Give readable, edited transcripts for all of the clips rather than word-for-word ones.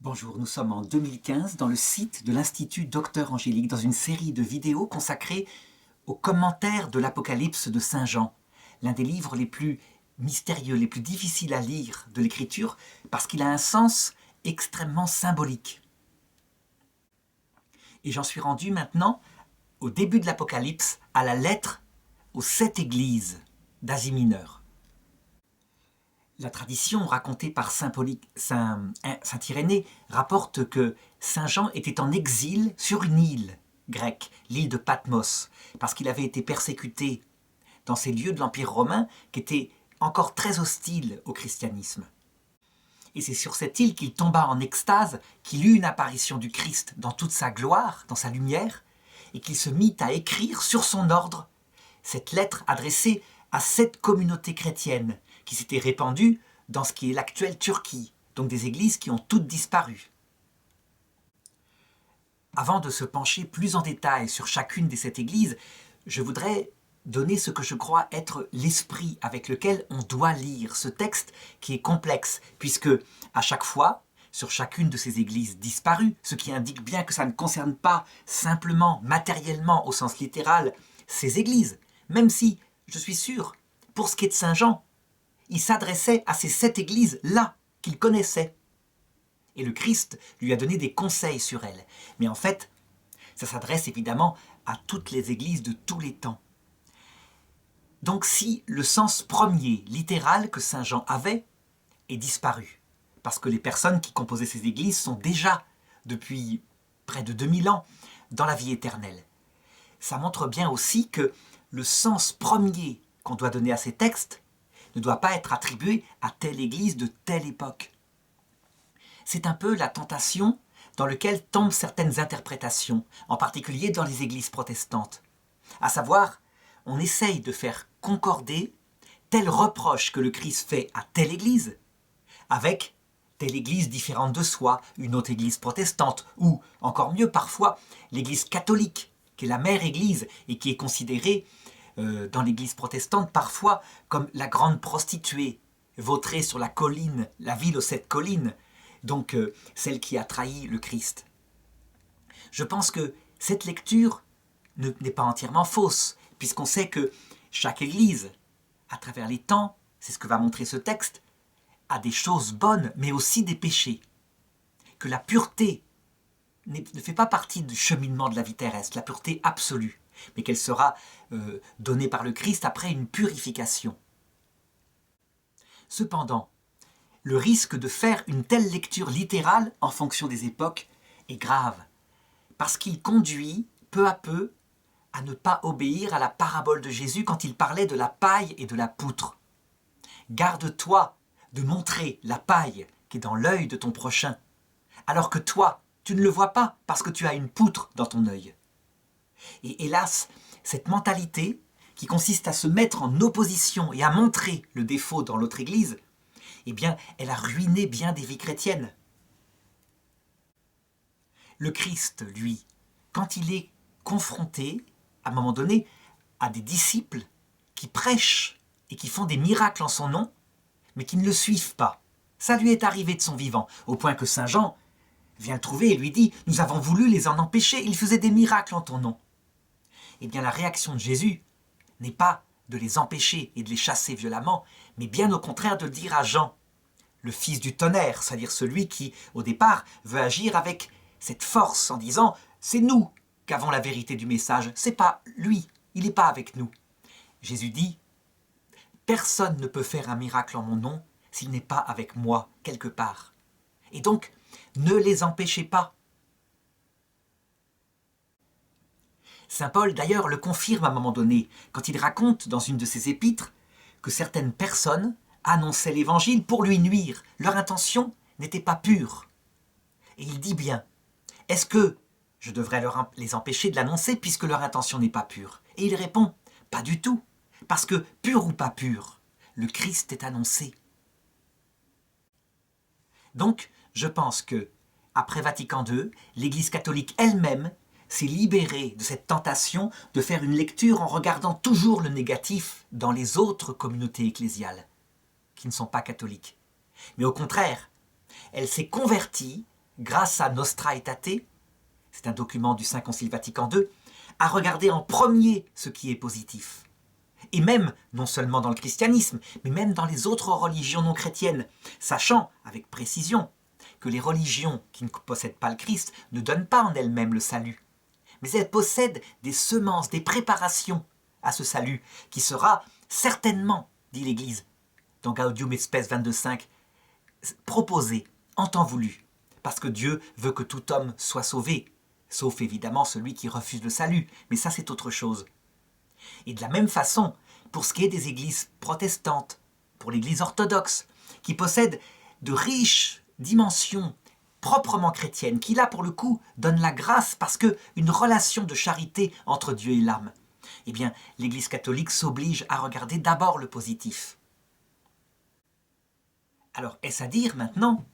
Bonjour, nous sommes en 2015 dans le site de l'Institut Docteur Angélique dans une série de vidéos consacrées aux commentaires de l'Apocalypse de Saint Jean, l'un des livres les plus mystérieux, les plus difficiles à lire de l'Écriture parce qu'il a un sens extrêmement symbolique. Et j'en suis rendu maintenant au début de l'Apocalypse à la lettre aux 7 églises d'Asie mineure. La tradition racontée par Saint Irénée rapporte que Saint Jean était en exil sur une île grecque, l'île de Patmos, parce qu'il avait été persécuté dans ces lieux de l'Empire romain qui étaient encore très hostiles au christianisme. Et c'est sur cette île qu'il tomba en extase, qu'il eut une apparition du Christ dans toute sa gloire, dans sa lumière, et qu'il se mit à écrire sur son ordre cette lettre adressée à 7 communautés chrétiennes qui s'étaient répandues dans ce qui est l'actuelle Turquie, donc des églises qui ont toutes disparu. Avant de se pencher plus en détail sur chacune des 7 églises, je voudrais donner ce que je crois être l'esprit avec lequel on doit lire ce texte qui est complexe, puisque à chaque fois, sur chacune de ces églises disparues, ce qui indique bien que ça ne concerne pas simplement, matériellement, au sens littéral, ces églises, même si, je suis sûr, pour ce qui est de Saint Jean, il s'adressait à ces 7 églises-là qu'il connaissait. Et le Christ lui a donné des conseils sur elles. Mais en fait, ça s'adresse évidemment à toutes les églises de tous les temps. Donc si le sens premier, littéral, que Saint Jean avait, est disparu, parce que les personnes qui composaient ces églises sont déjà, depuis près de 2000 ans, dans la vie éternelle, ça montre bien aussi que le sens premier qu'on doit donner à ces textes ne doit pas être attribué à telle église de telle époque. C'est un peu la tentation dans laquelle tombent certaines interprétations, en particulier dans les églises protestantes. À savoir, on essaye de faire concorder tel reproche que le Christ fait à telle église avec telle église différente de soi, une autre église protestante, ou, encore mieux parfois, l'église catholique, qui est la mère église et qui est considérée dans l'église protestante parfois comme la grande prostituée, vautrée sur la colline, la ville aux 7 collines, donc celle qui a trahi le Christ. Je pense que cette lecture n'est pas entièrement fausse, puisqu'on sait que chaque église, à travers les temps, c'est ce que va montrer ce texte, a des choses bonnes, mais aussi des péchés. Que la pureté ne fait pas partie du cheminement de la vie terrestre, la pureté absolue, mais qu'elle sera donnée par le Christ après une purification. Cependant, le risque de faire une telle lecture littérale en fonction des époques est grave, parce qu'il conduit peu à peu à ne pas obéir à la parabole de Jésus quand il parlait de la paille et de la poutre. Garde-toi de montrer la paille qui est dans l'œil de ton prochain, alors que toi, tu ne le vois pas parce que tu as une poutre dans ton œil. Et hélas, cette mentalité qui consiste à se mettre en opposition et à montrer le défaut dans l'autre église, eh bien, elle a ruiné bien des vies chrétiennes. Le Christ, lui, quand il est confronté, à un moment donné, à des disciples qui prêchent et qui font des miracles en son nom, mais qui ne le suivent pas, ça lui est arrivé de son vivant, au point que Saint Jean vient le trouver et lui dit « Nous avons voulu les en empêcher, ils faisaient des miracles en ton nom. » Eh bien, la réaction de Jésus n'est pas de les empêcher et de les chasser violemment, mais bien au contraire de le dire à Jean, le fils du tonnerre, c'est-à-dire celui qui, au départ, veut agir avec cette force en disant « C'est nous qu'avons la vérité du message, c'est pas lui, il n'est pas avec nous. » Jésus dit « Personne ne peut faire un miracle en mon nom s'il n'est pas avec moi quelque part. » Et donc, ne les empêchez pas. Saint Paul, d'ailleurs, le confirme à un moment donné, quand il raconte dans une de ses épîtres que certaines personnes annonçaient l'évangile pour lui nuire. Leur intention n'était pas pure. Et il dit bien, est-ce que je devrais les empêcher de l'annoncer puisque leur intention n'est pas pure? Et il répond, pas du tout, parce que pur ou pas pur, le Christ est annoncé. Donc, je pense que, après Vatican II, l'Église catholique elle-même s'est libérée de cette tentation de faire une lecture en regardant toujours le négatif dans les autres communautés ecclésiales, qui ne sont pas catholiques. Mais au contraire, elle s'est convertie grâce à Nostra Aetate, c'est un document du Saint Concile Vatican II, à regarder en premier ce qui est positif. Et même, non seulement dans le christianisme, mais même dans les autres religions non chrétiennes, sachant avec précision que les religions qui ne possèdent pas le Christ ne donnent pas en elles-mêmes le salut, mais elles possèdent des semences, des préparations à ce salut, qui sera certainement, dit l'Église, dans Gaudium et Spes 22.5, proposé en temps voulu, parce que Dieu veut que tout homme soit sauvé, sauf évidemment celui qui refuse le salut, mais ça c'est autre chose. Et de la même façon, pour ce qui est des églises protestantes, pour l'église orthodoxe, qui possède de riches dimensions proprement chrétiennes, qui là pour le coup donnent la grâce parce qu'une relation de charité entre Dieu et l'âme, eh bien l'église catholique s'oblige à regarder d'abord le positif. Alors est-ce à dire maintenant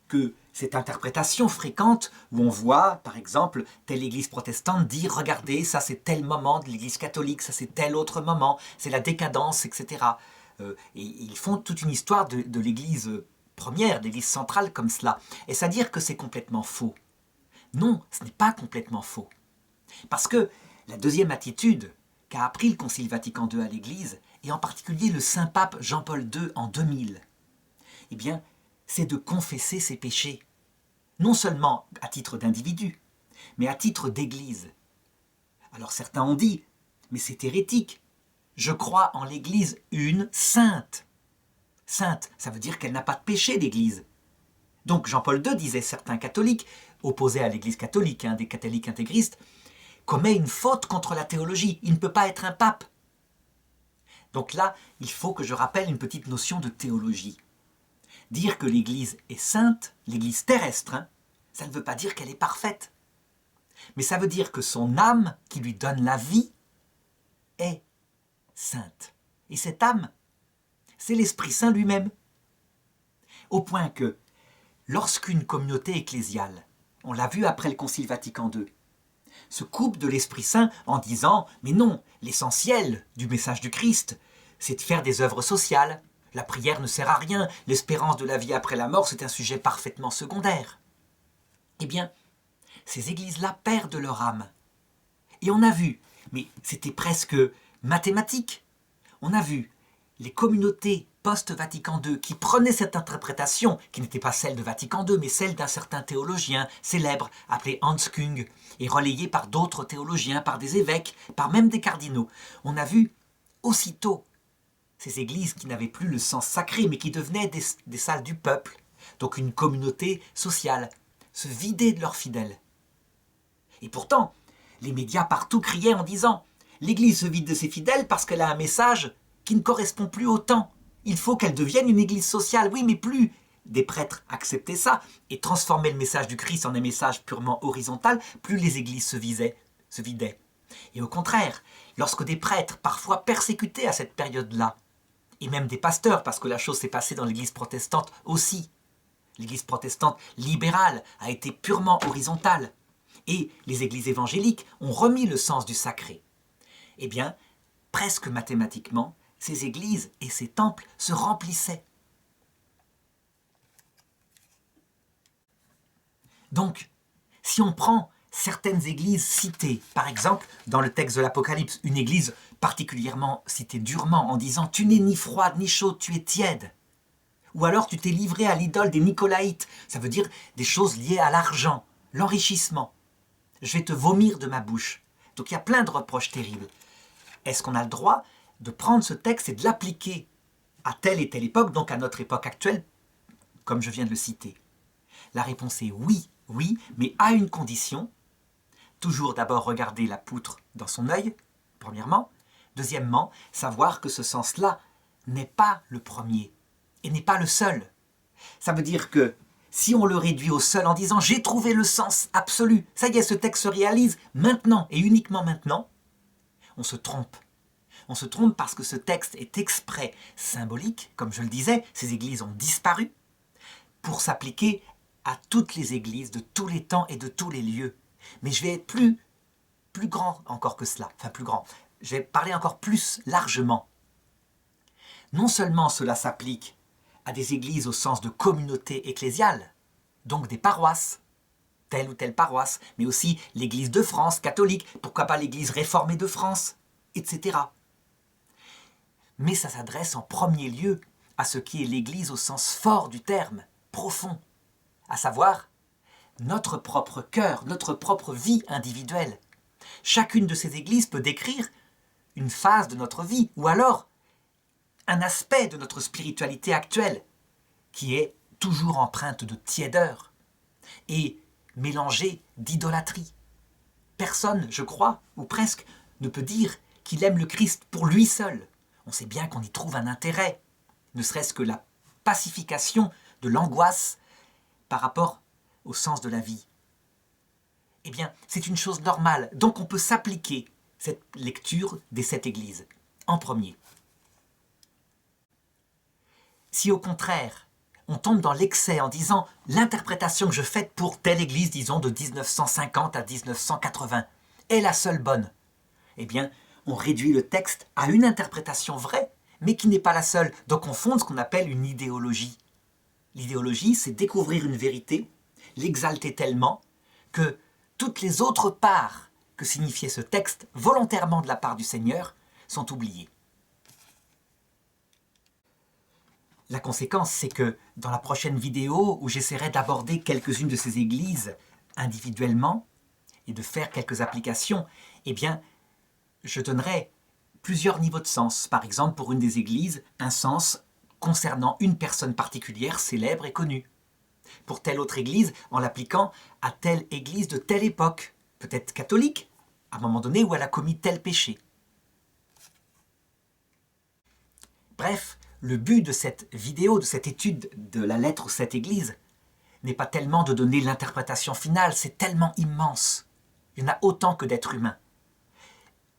que cette interprétation fréquente où on voit, par exemple, telle église protestante dire « Regardez, ça c'est tel moment de l'église catholique, ça c'est tel autre moment, c'est la décadence, etc. » Et ils font toute une histoire de l'église première, de l'église centrale comme cela. Est-ce à dire que c'est complètement faux? Non, ce n'est pas complètement faux. Parce que la deuxième attitude qu'a appris le Concile Vatican II à l'église, et en particulier le Saint-Pape Jean-Paul II en 2000, eh bien, c'est de confesser ses péchés, non seulement à titre d'individu, mais à titre d'église. Alors certains ont dit, mais c'est hérétique, je crois en l'église une sainte. Sainte, ça veut dire qu'elle n'a pas de péché, l'église. Donc Jean-Paul II disait, certains catholiques, opposés à l'église catholique, des catholiques intégristes, commet une faute contre la théologie, il ne peut pas être un pape. Donc là, il faut que je rappelle une petite notion de théologie. Dire que l'Église est sainte, l'Église terrestre, ça ne veut pas dire qu'elle est parfaite. Mais ça veut dire que son âme, qui lui donne la vie, est sainte. Et cette âme, c'est l'Esprit Saint lui-même. Au point que, lorsqu'une communauté ecclésiale, on l'a vu après le Concile Vatican II, se coupe de l'Esprit Saint en disant « Mais non, l'essentiel du message du Christ, c'est de faire des œuvres sociales. La prière ne sert à rien, l'espérance de la vie après la mort, c'est un sujet parfaitement secondaire. » Eh bien, ces églises-là perdent leur âme. Et on a vu, mais c'était presque mathématique, on a vu les communautés post-Vatican II qui prenaient cette interprétation, qui n'était pas celle de Vatican II, mais celle d'un certain théologien célèbre appelé Hans Küng, et relayée par d'autres théologiens, par des évêques, par même des cardinaux. On a vu aussitôt ces églises qui n'avaient plus le sens sacré, mais qui devenaient des salles du peuple, donc une communauté sociale, se vider de leurs fidèles. Et pourtant, les médias partout criaient en disant « L'église se vide de ses fidèles parce qu'elle a un message qui ne correspond plus au temps. Il faut qu'elle devienne une église sociale. » Oui, mais plus des prêtres acceptaient ça et transformaient le message du Christ en un message purement horizontal, plus les églises se vidaient. Et au contraire, lorsque des prêtres, parfois persécutés à cette période-là, et même des pasteurs, parce que la chose s'est passée dans l'église protestante aussi. L'église protestante libérale a été purement horizontale. Et les églises évangéliques ont remis le sens du sacré. Eh bien, presque mathématiquement, ces églises et ces temples se remplissaient. Donc, si on prend certaines églises citées, par exemple, dans le texte de l'Apocalypse, une église particulièrement citée durement en disant « Tu n'es ni froide ni chaude, tu es tiède ». Ou alors tu t'es livré à l'idole des Nicolaïtes, ça veut dire des choses liées à l'argent, l'enrichissement. Je vais te vomir de ma bouche. Donc il y a plein de reproches terribles. Est-ce qu'on a le droit de prendre ce texte et de l'appliquer à telle et telle époque, donc à notre époque actuelle, comme je viens de le citer? La réponse est oui, oui, mais à une condition. Toujours d'abord regarder la poutre dans son œil, premièrement. Deuxièmement, savoir que ce sens-là n'est pas le premier et n'est pas le seul. Ça veut dire que si on le réduit au seul en disant « j'ai trouvé le sens absolu », ça y est, ce texte se réalise maintenant et uniquement maintenant, on se trompe. On se trompe parce que ce texte est exprès symbolique, comme je le disais, ces églises ont disparu, pour s'appliquer à toutes les églises de tous les temps et de tous les lieux. Mais je vais être plus grand encore que cela, enfin plus grand, je vais parler encore plus largement. Non seulement cela s'applique à des églises au sens de communauté ecclésiale, donc des paroisses, telle ou telle paroisse, mais aussi l'Église de France catholique, pourquoi pas l'Église réformée de France, etc. Mais ça s'adresse en premier lieu à ce qui est l'Église au sens fort du terme, profond, à savoir notre propre cœur, notre propre vie individuelle. Chacune de ces églises peut décrire une phase de notre vie, ou alors un aspect de notre spiritualité actuelle, qui est toujours empreinte de tiédeur et mélangée d'idolâtrie. Personne, je crois, ou presque, ne peut dire qu'il aime le Christ pour lui seul. On sait bien qu'on y trouve un intérêt, ne serait-ce que la pacification de l'angoisse par rapport au sens de la vie. Eh bien, c'est une chose normale, donc on peut s'appliquer cette lecture des 7 églises, en premier. Si au contraire, on tombe dans l'excès en disant l'interprétation que je fais pour telle église, disons de 1950 à 1980, est la seule bonne, eh bien, on réduit le texte à une interprétation vraie, mais qui n'est pas la seule, donc on fonde ce qu'on appelle une idéologie. L'idéologie, c'est découvrir une vérité, l'exalter tellement que toutes les autres parts que signifiait ce texte, volontairement de la part du Seigneur, sont oubliées. La conséquence, c'est que dans la prochaine vidéo, où j'essaierai d'aborder quelques-unes de ces églises individuellement et de faire quelques applications, eh bien, je donnerai plusieurs niveaux de sens. Par exemple, pour une des églises, un sens concernant une personne particulière, célèbre et connue. Pour telle autre église, en l'appliquant à telle église de telle époque, peut-être catholique, à un moment donné où elle a commis tel péché. Bref, le but de cette vidéo, de cette étude de la lettre aux 7 églises, n'est pas tellement de donner l'interprétation finale, c'est tellement immense. Il y en a autant que d'êtres humains.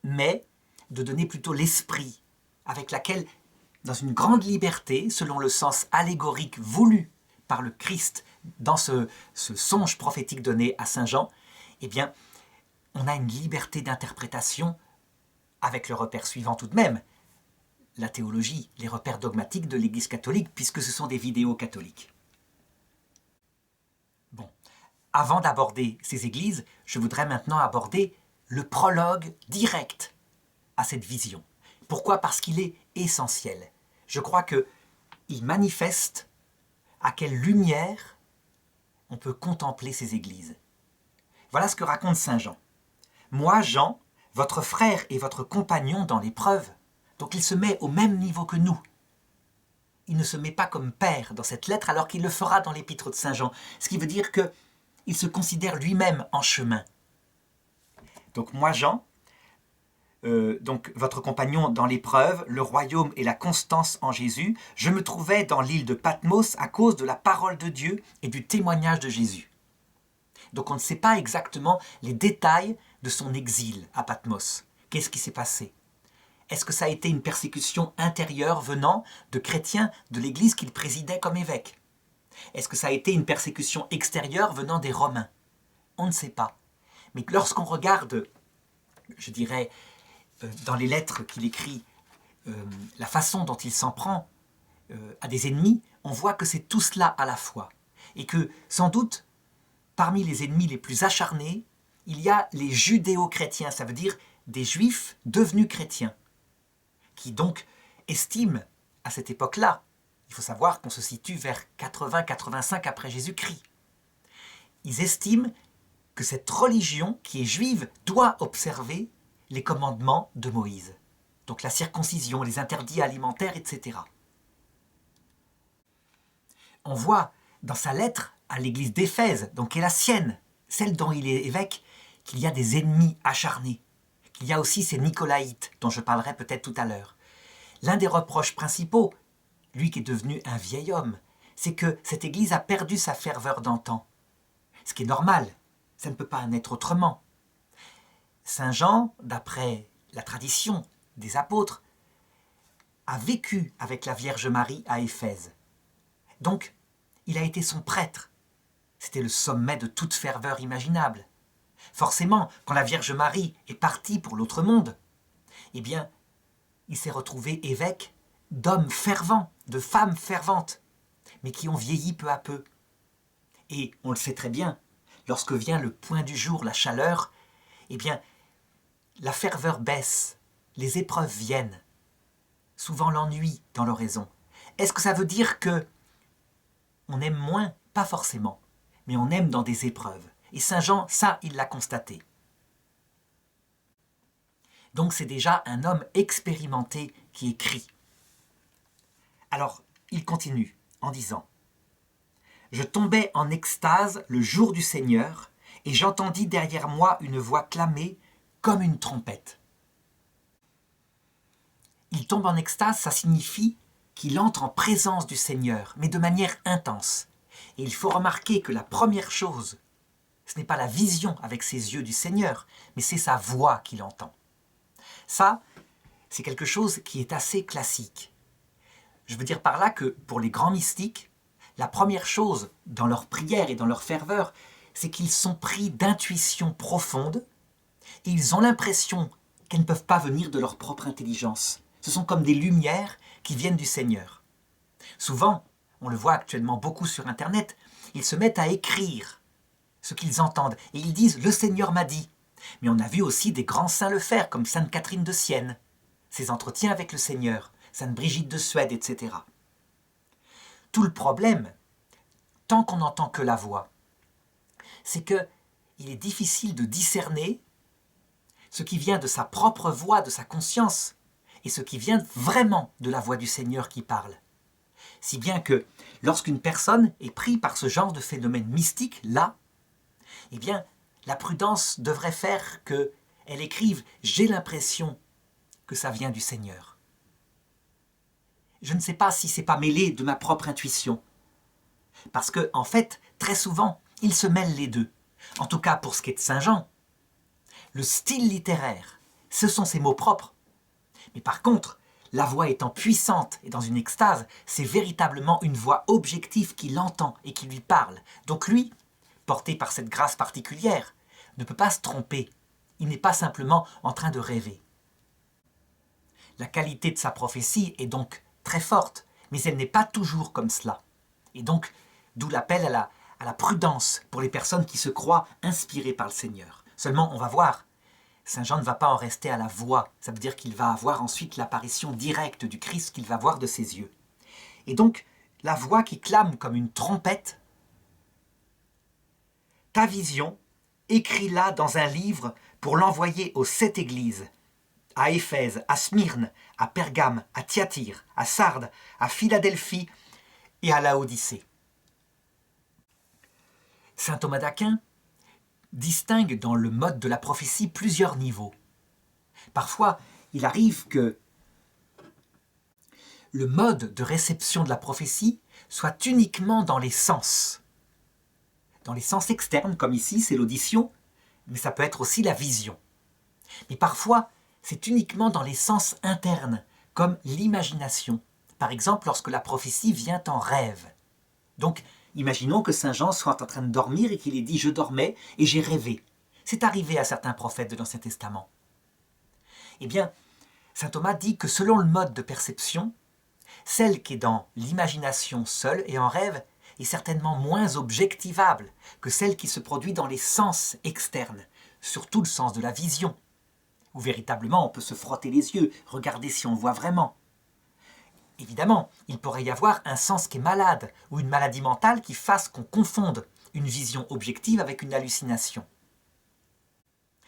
Mais de donner plutôt l'esprit avec laquelle, dans une grande liberté, selon le sens allégorique voulu par le Christ dans ce songe prophétique donné à Saint Jean, eh bien, on a une liberté d'interprétation avec le repère suivant tout de même, la théologie, les repères dogmatiques de l'Église catholique, puisque ce sont des vidéos catholiques. Bon, avant d'aborder ces églises, je voudrais maintenant aborder le prologue direct à cette vision. Pourquoi ? Parce qu'il est essentiel. Je crois qu'il manifeste à quelle lumière on peut contempler ces églises. Voilà ce que raconte Saint Jean. « Moi, Jean, votre frère et votre compagnon dans l'épreuve, donc il se met au même niveau que nous. Il ne se met pas comme père dans cette lettre alors qu'il le fera dans l'épître de Saint Jean, ce qui veut dire qu'il se considère lui-même en chemin. Donc moi, Jean, donc votre compagnon dans l'épreuve, le royaume et la constance en Jésus, je me trouvais dans l'île de Patmos à cause de la parole de Dieu et du témoignage de Jésus. » Donc on ne sait pas exactement les détails de son exil à Patmos. Qu'est-ce qui s'est passé ? Est-ce que ça a été une persécution intérieure venant de chrétiens de l'Église qu'il présidait comme évêque ? Est-ce que ça a été une persécution extérieure venant des Romains ? On ne sait pas. Mais lorsqu'on regarde, je dirais, dans les lettres qu'il écrit, la façon dont il s'en prend à des ennemis, on voit que c'est tout cela à la fois. Et que, sans doute, parmi les ennemis les plus acharnés, il y a les judéo-chrétiens, ça veut dire des juifs devenus chrétiens, qui donc estiment, à cette époque-là, il faut savoir qu'on se situe vers 80-85 après Jésus-Christ, ils estiment que cette religion qui est juive doit observer les commandements de Moïse, donc la circoncision, les interdits alimentaires, etc. On voit dans sa lettre à l'église d'Éphèse, donc qui est la sienne, celle dont il est évêque, qu'il y a des ennemis acharnés, qu'il y a aussi ces Nicolaïtes, dont je parlerai peut-être tout à l'heure. L'un des reproches principaux, lui qui est devenu un vieil homme, c'est que cette église a perdu sa ferveur d'antan. Ce qui est normal, ça ne peut pas en être autrement. Saint Jean, d'après la tradition des apôtres, a vécu avec la Vierge Marie à Éphèse. Donc, il a été son prêtre. C'était le sommet de toute ferveur imaginable. Forcément, quand la Vierge Marie est partie pour l'autre monde, eh bien, il s'est retrouvé évêque d'hommes fervents, de femmes ferventes, mais qui ont vieilli peu à peu. Et on le sait très bien, lorsque vient le point du jour, la chaleur, eh bien, la ferveur baisse, les épreuves viennent, souvent l'ennui dans l'oraison. Est-ce que ça veut dire que on aime moins? Pas forcément, mais on aime dans des épreuves. Et Saint Jean, ça, il l'a constaté. Donc c'est déjà un homme expérimenté qui écrit. Alors, il continue en disant « Je tombais en extase le jour du Seigneur, et j'entendis derrière moi une voix clamer comme une trompette. » Il tombe en extase, ça signifie qu'il entre en présence du Seigneur, mais de manière intense. Et il faut remarquer que la première chose, ce n'est pas la vision avec ses yeux du Seigneur, mais c'est sa voix qu'il entend. Ça, c'est quelque chose qui est assez classique. Je veux dire par là que pour les grands mystiques, la première chose dans leur prière et dans leur ferveur, c'est qu'ils sont pris d'intuition profonde et ils ont l'impression qu'elles ne peuvent pas venir de leur propre intelligence. Ce sont comme des lumières qui viennent du Seigneur. Souvent, on le voit actuellement beaucoup sur Internet, ils se mettent à écrire ce qu'ils entendent et ils disent « Le Seigneur m'a dit ». Mais on a vu aussi des grands saints le faire, comme Sainte Catherine de Sienne, ses entretiens avec le Seigneur, Sainte Brigitte de Suède, etc. Tout le problème, tant qu'on n'entend que la voix, c'est qu'il est difficile de discerner ce qui vient de sa propre voix, de sa conscience, et ce qui vient vraiment de la voix du Seigneur qui parle. Si bien que lorsqu'une personne est prise par ce genre de phénomène mystique, là, eh bien, la prudence devrait faire qu'elle écrive « J'ai l'impression que ça vient du Seigneur ». Je ne sais pas si c'est pas mêlé de ma propre intuition. Parce que, en fait, très souvent, il se mêlent les deux. En tout cas, pour ce qui est de Saint Jean. Le style littéraire, ce sont ses mots propres. Mais par contre, la voix étant puissante et dans une extase, c'est véritablement une voix objective qui l'entend et qui lui parle. Donc lui, porté par cette grâce particulière, ne peut pas se tromper. Il n'est pas simplement en train de rêver. La qualité de sa prophétie est donc très forte, mais elle n'est pas toujours comme cela. Et donc, d'où l'appel à la prudence pour les personnes qui se croient inspirées par le Seigneur. Seulement, on va voir, Saint Jean ne va pas en rester à la voix. Ça veut dire qu'il va avoir ensuite l'apparition directe du Christ qu'il va voir de ses yeux. Et donc, la voix qui clame comme une trompette, « Ta vision, écris-la dans un livre pour l'envoyer aux 7 églises, à Éphèse, à Smyrne, à Pergame, à Thyatire, à Sardes, à Philadelphie et à Laodicée. » Saint Thomas d'Aquin distingue dans le mode de la prophétie plusieurs niveaux. Parfois, il arrive que le mode de réception de la prophétie soit uniquement dans les sens. Dans les sens externes, comme ici, c'est l'audition, mais ça peut être aussi la vision. Mais parfois, c'est uniquement dans les sens internes, comme l'imagination. Par exemple, lorsque la prophétie vient en rêve. Donc, imaginons que Saint Jean soit en train de dormir et qu'il ait dit « Je dormais et j'ai rêvé ». C'est arrivé à certains prophètes de l'Ancien Testament. Eh bien, Saint Thomas dit que selon le mode de perception, celle qui est dans l'imagination seule et en rêve est certainement moins objectivable que celle qui se produit dans les sens externes, surtout le sens de la vision, où véritablement on peut se frotter les yeux, regarder si on voit vraiment. Évidemment, il pourrait y avoir un sens qui est malade, ou une maladie mentale qui fasse qu'on confonde une vision objective avec une hallucination.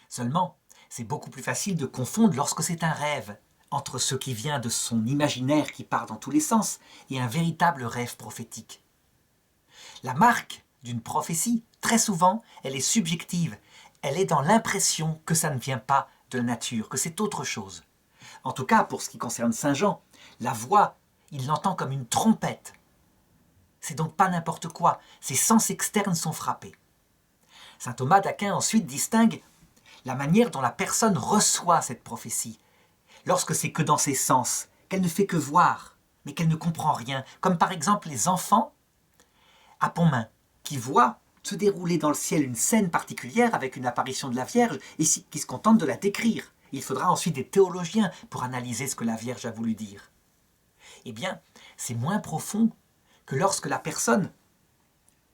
Seulement, c'est beaucoup plus facile de confondre lorsque c'est un rêve, entre ce qui vient de son imaginaire qui part dans tous les sens et un véritable rêve prophétique. La marque d'une prophétie, très souvent, elle est subjective. Elle est dans l'impression que ça ne vient pas de la nature, que c'est autre chose. En tout cas, pour ce qui concerne Saint Jean, la voix, il l'entend comme une trompette. C'est donc pas n'importe quoi, ses sens externes sont frappés. Saint Thomas d'Aquin ensuite distingue la manière dont la personne reçoit cette prophétie, lorsque c'est que dans ses sens, qu'elle ne fait que voir, mais qu'elle ne comprend rien, comme par exemple les enfants à Pontmain, qui voient se dérouler dans le ciel une scène particulière avec une apparition de la Vierge et qui se contentent de la décrire. Il faudra ensuite des théologiens pour analyser ce que la Vierge a voulu dire. Eh bien, c'est moins profond que lorsque la personne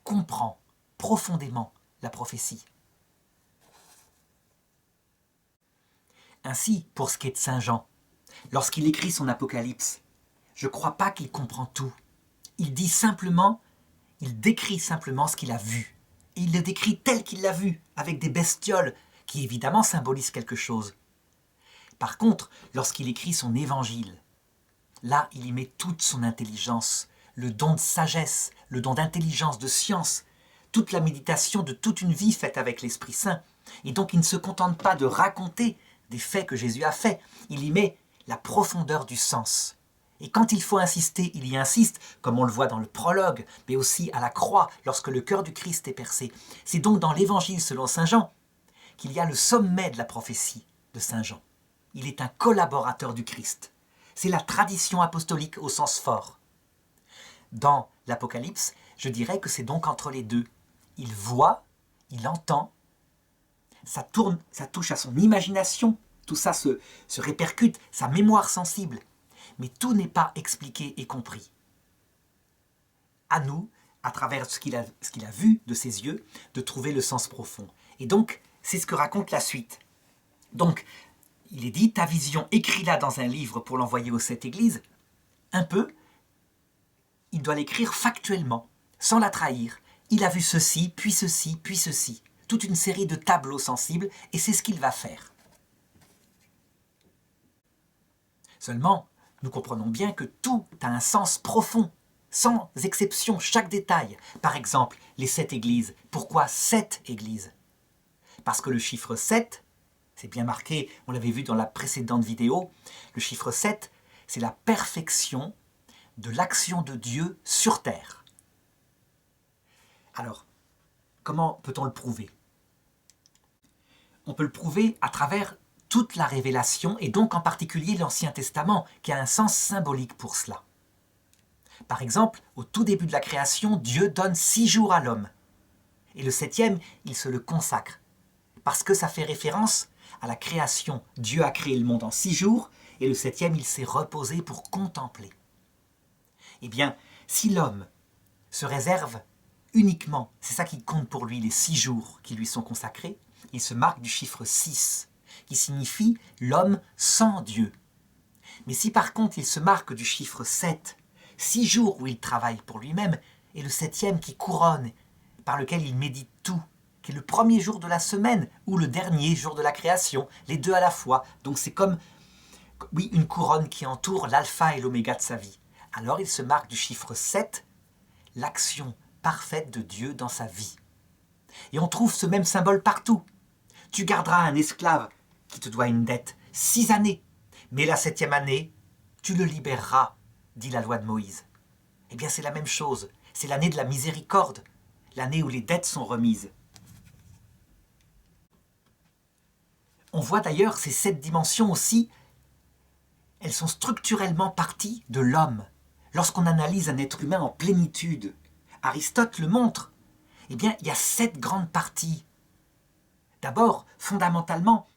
comprend profondément la prophétie. Ainsi, pour ce qui est de Saint Jean, lorsqu'il écrit son Apocalypse, je ne crois pas qu'il comprend tout. Il décrit simplement ce qu'il a vu. Et il le décrit tel qu'il l'a vu, avec des bestioles, qui évidemment symbolisent quelque chose. Par contre, lorsqu'il écrit son évangile, là, il y met toute son intelligence, le don de sagesse, le don d'intelligence, de science, toute la méditation de toute une vie faite avec l'Esprit Saint. Et donc, il ne se contente pas de raconter des faits que Jésus a faits, il y met la profondeur du sens. Et quand il faut insister, il y insiste, comme on le voit dans le prologue, mais aussi à la croix, lorsque le cœur du Christ est percé. C'est donc dans l'Évangile selon saint Jean qu'il y a le sommet de la prophétie de saint Jean. Il est un collaborateur du Christ. C'est la tradition apostolique au sens fort. Dans l'Apocalypse, je dirais que c'est donc entre les deux. Il voit, il entend, ça touche à son imagination, tout ça se répercute, sa mémoire sensible. Mais tout n'est pas expliqué et compris. À nous, à travers ce qu'il a vu de ses yeux, de trouver le sens profond. Et donc, c'est ce que raconte la suite. Donc, il est dit, ta vision, écris-la dans un livre pour l'envoyer aux 7 églises. Un peu, il doit l'écrire factuellement, sans la trahir. Il a vu ceci, puis ceci, puis ceci. Toute une série de tableaux sensibles, et c'est ce qu'il va faire. Seulement, nous comprenons bien que tout a un sens profond, sans exception, chaque détail. Par exemple, les 7 églises. Pourquoi 7 églises? Parce que le chiffre 7, c'est bien marqué, on l'avait vu dans la précédente vidéo, le chiffre 7, c'est la perfection de l'action de Dieu sur terre. Alors, comment peut-on le prouver? On peut le prouver à travers toute la révélation, et donc en particulier l'Ancien Testament, qui a un sens symbolique pour cela. Par exemple, au tout début de la création, Dieu donne 6 jours à l'homme. Et le 7e, il se le consacre. Parce que ça fait référence à la création. Dieu a créé le monde en 6 jours, et le 7e, il s'est reposé pour contempler. Eh bien, si l'homme se réserve uniquement, c'est ça qui compte pour lui, les 6 jours qui lui sont consacrés, il se marque du chiffre 6, qui signifie l'homme sans Dieu. Mais si par contre il se marque du chiffre 7, 6 jours où il travaille pour lui-même, et le 7e qui couronne, par lequel il médite tout, qui est le premier jour de la semaine, ou le dernier jour de la création, les deux à la fois. Donc c'est comme, oui, une couronne qui entoure l'alpha et l'oméga de sa vie. Alors il se marque du chiffre 7, l'action parfaite de Dieu dans sa vie. Et on trouve ce même symbole partout. Tu garderas un esclave qui te doit une dette 6 années, mais la 7e année, tu le libéreras, dit la loi de Moïse. Eh bien c'est la même chose, c'est l'année de la miséricorde, l'année où les dettes sont remises. On voit d'ailleurs ces 7 dimensions aussi, elles sont structurellement parties de l'homme. Lorsqu'on analyse un être humain en plénitude, Aristote le montre, eh bien il y a 7 grandes parties. D'abord, fondamentalement,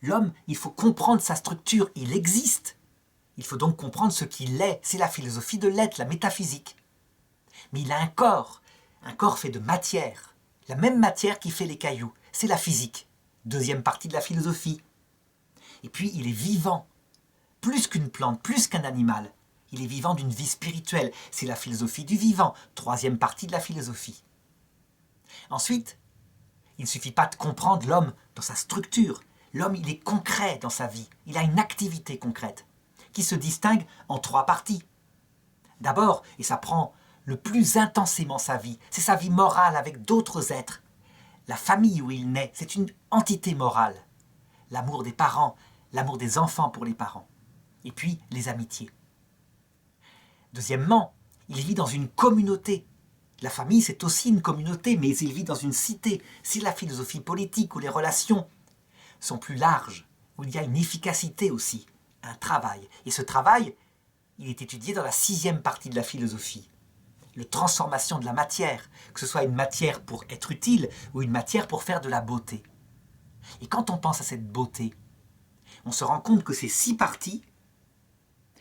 l'homme, il faut comprendre sa structure, il existe. Il faut donc comprendre ce qu'il est, c'est la philosophie de l'être, la métaphysique. Mais il a un corps fait de matière, la même matière qui fait les cailloux, c'est la physique, deuxième partie de la philosophie. Et puis il est vivant, plus qu'une plante, plus qu'un animal. Il est vivant d'une vie spirituelle, c'est la philosophie du vivant, troisième partie de la philosophie. Ensuite, il ne suffit pas de comprendre l'homme dans sa structure. L'homme, il est concret dans sa vie. Il a une activité concrète qui se distingue en 3 parties. D'abord, et ça prend le plus intensément sa vie, c'est sa vie morale avec d'autres êtres. La famille où il naît, c'est une entité morale. L'amour des parents, l'amour des enfants pour les parents. Et puis, les amitiés. Deuxièmement, il vit dans une communauté. La famille, c'est aussi une communauté, mais il vit dans une cité. Si la philosophie politique ou les relations sont plus larges, où il y a une efficacité aussi, un travail. Et ce travail, il est étudié dans la 6e partie de la philosophie. La transformation de la matière, que ce soit une matière pour être utile ou une matière pour faire de la beauté. Et quand on pense à cette beauté, on se rend compte que ces 6 parties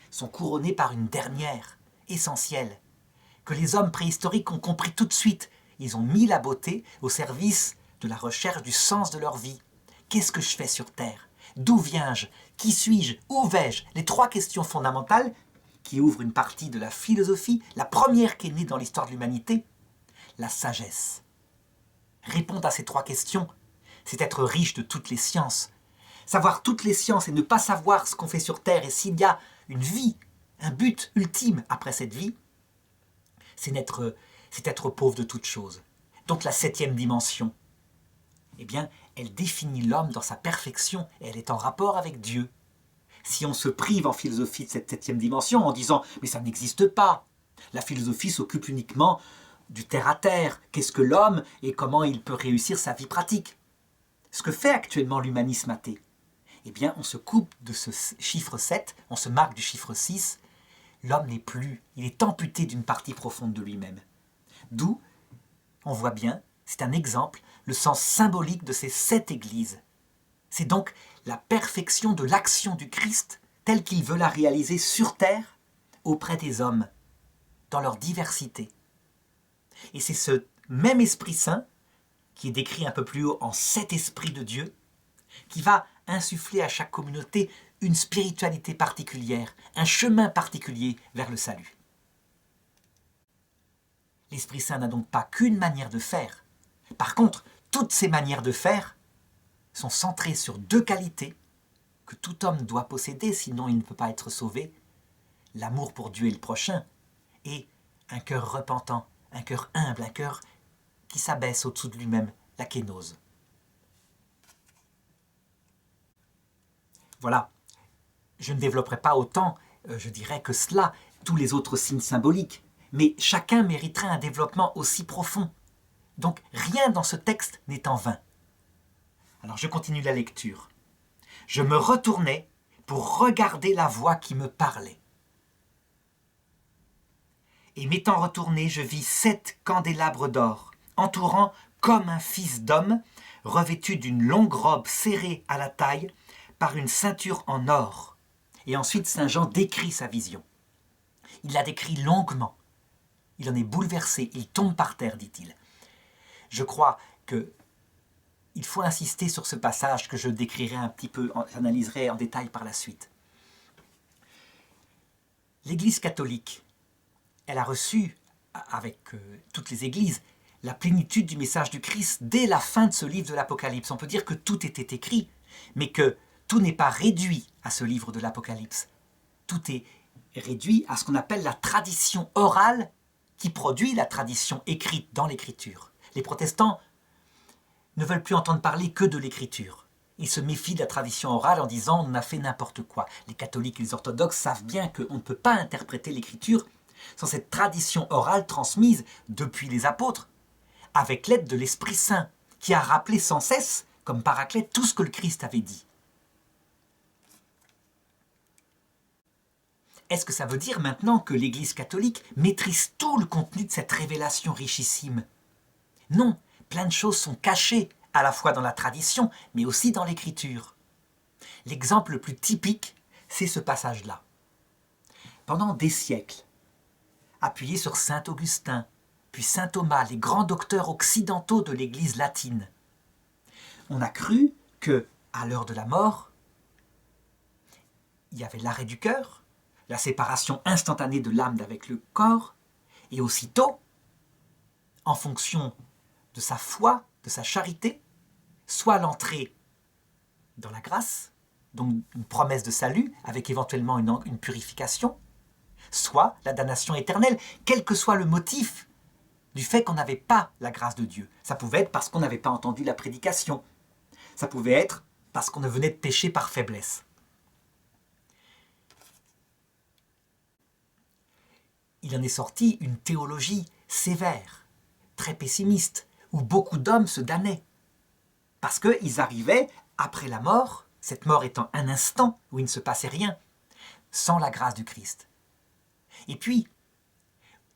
sont couronnées par une dernière, essentielle, que les hommes préhistoriques ont compris tout de suite. Ils ont mis la beauté au service de la recherche du sens de leur vie. Qu'est-ce que je fais sur Terre? D'où viens-je? Qui suis-je? Où vais-je? Les 3 questions fondamentales qui ouvrent une partie de la philosophie, la première qui est née dans l'histoire de l'humanité, la sagesse. Répondre à ces 3 questions, c'est être riche de toutes les sciences. Savoir toutes les sciences et ne pas savoir ce qu'on fait sur Terre et s'il y a une vie, un but ultime après cette vie, c'est être pauvre de toutes choses. Donc la 7e dimension, eh bien, elle définit l'homme dans sa perfection et elle est en rapport avec Dieu. Si on se prive en philosophie de cette 7e dimension en disant « mais ça n'existe pas », la philosophie s'occupe uniquement du terre-à-terre, qu'est-ce que l'homme et comment il peut réussir sa vie pratique. Ce que fait actuellement l'humanisme athée, eh bien, on se coupe de ce chiffre 7, on se marque du chiffre 6, l'homme n'est plus, il est amputé d'une partie profonde de lui-même. D'où, on voit bien, c'est un exemple, le sens symbolique de ces 7 églises. C'est donc la perfection de l'action du Christ telle qu'il veut la réaliser sur terre, auprès des hommes, dans leur diversité. Et c'est ce même Esprit Saint, qui est décrit un peu plus haut en 7 esprits de Dieu, qui va insuffler à chaque communauté une spiritualité particulière, un chemin particulier vers le salut. L'Esprit Saint n'a donc pas qu'une manière de faire. Par contre, toutes ces manières de faire sont centrées sur 2 qualités que tout homme doit posséder, sinon il ne peut pas être sauvé, l'amour pour Dieu et le prochain, et un cœur repentant, un cœur humble, un cœur qui s'abaisse au-dessous de lui-même, la kénose. Voilà, je ne développerai pas autant, je dirais, que cela, tous les autres signes symboliques, mais chacun mériterait un développement aussi profond. Donc rien dans ce texte n'est en vain. Alors je continue la lecture. Je me retournai pour regarder la voix qui me parlait. Et m'étant retourné, je vis 7 candélabres d'or, entourant comme un fils d'homme, revêtu d'une longue robe serrée à la taille, par une ceinture en or. Et ensuite Saint Jean décrit sa vision. Il la décrit longuement. Il en est bouleversé, il tombe par terre, dit-il. Je crois qu'il faut insister sur ce passage que je décrirai un petit peu, j'analyserai en détail par la suite. L'Église catholique, elle a reçu, avec toutes les églises, la plénitude du message du Christ dès la fin de ce livre de l'Apocalypse. On peut dire que tout était écrit, mais que tout n'est pas réduit à ce livre de l'Apocalypse. Tout est réduit à ce qu'on appelle la tradition orale qui produit la tradition écrite dans l'Écriture. Les protestants ne veulent plus entendre parler que de l'Écriture. Ils se méfient de la tradition orale en disant on a fait n'importe quoi. Les catholiques et les orthodoxes savent bien qu'on ne peut pas interpréter l'Écriture sans cette tradition orale transmise depuis les apôtres, avec l'aide de l'Esprit Saint, qui a rappelé sans cesse, comme Paraclète, tout ce que le Christ avait dit. Est-ce que ça veut dire maintenant que l'Église catholique maîtrise tout le contenu de cette révélation richissime? Non, plein de choses sont cachées, à la fois dans la tradition, mais aussi dans l'Écriture. L'exemple le plus typique, c'est ce passage-là. Pendant des siècles, appuyé sur saint Augustin, puis saint Thomas, les grands docteurs occidentaux de l'Église latine, on a cru que, à l'heure de la mort, il y avait l'arrêt du cœur, la séparation instantanée de l'âme d'avec le corps, et aussitôt, en fonction de sa foi, de sa charité, soit l'entrée dans la grâce, donc une promesse de salut, avec éventuellement une purification, soit la damnation éternelle, quel que soit le motif du fait qu'on n'avait pas la grâce de Dieu. Ça pouvait être parce qu'on n'avait pas entendu la prédication. Ça pouvait être parce qu'on venait de pécher par faiblesse. Il en est sorti une théologie sévère, très pessimiste, où beaucoup d'hommes se damnaient. Parce qu'ils arrivaient, après la mort, cette mort étant un instant où il ne se passait rien, sans la grâce du Christ. Et puis,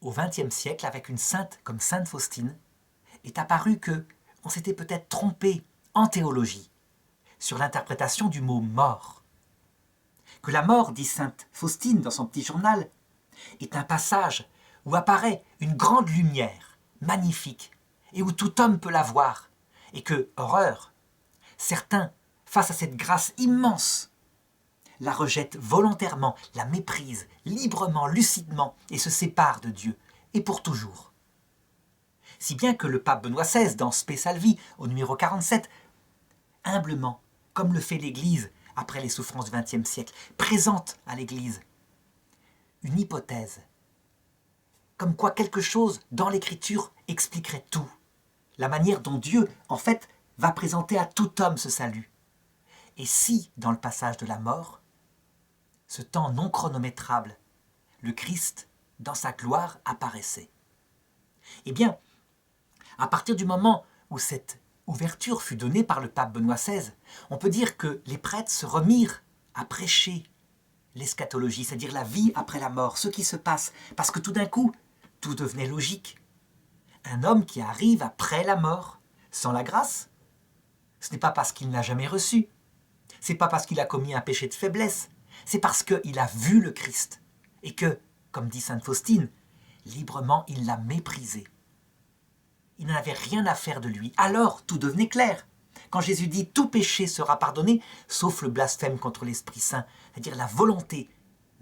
au XXe siècle, avec une sainte comme sainte Faustine, est apparu que on s'était peut-être trompé en théologie sur l'interprétation du mot « mort ». Que la mort, dit sainte Faustine dans son petit journal, est un passage où apparaît une grande lumière, magnifique, et où tout homme peut la voir, et que, horreur, certains, face à cette grâce immense, la rejettent volontairement, la méprisent, librement, lucidement, et se séparent de Dieu, et pour toujours. Si bien que le pape Benoît XVI, dans Spe Salvi, au numéro 47, humblement, comme le fait l'Église après les souffrances du XXe siècle, présente à l'Église une hypothèse, comme quoi quelque chose dans l'Écriture expliquerait tout, la manière dont Dieu, en fait, va présenter à tout homme ce salut. Et si, dans le passage de la mort, ce temps non chronométrable, le Christ, dans sa gloire, apparaissait. Eh bien, à partir du moment où cette ouverture fut donnée par le pape Benoît XVI, on peut dire que les prêtres se remirent à prêcher l'eschatologie, c'est-à-dire la vie après la mort, ce qui se passe, parce que tout d'un coup, tout devenait logique. Un homme qui arrive après la mort, sans la grâce, ce n'est pas parce qu'il n'a jamais reçu, c'est pas parce qu'il a commis un péché de faiblesse, c'est parce qu'il a vu le Christ, et que, comme dit sainte Faustine, librement il l'a méprisé. Il n'avait rien à faire de lui, alors tout devenait clair. Quand Jésus dit « tout péché sera pardonné », sauf le blasphème contre l'Esprit Saint, c'est-à-dire la volonté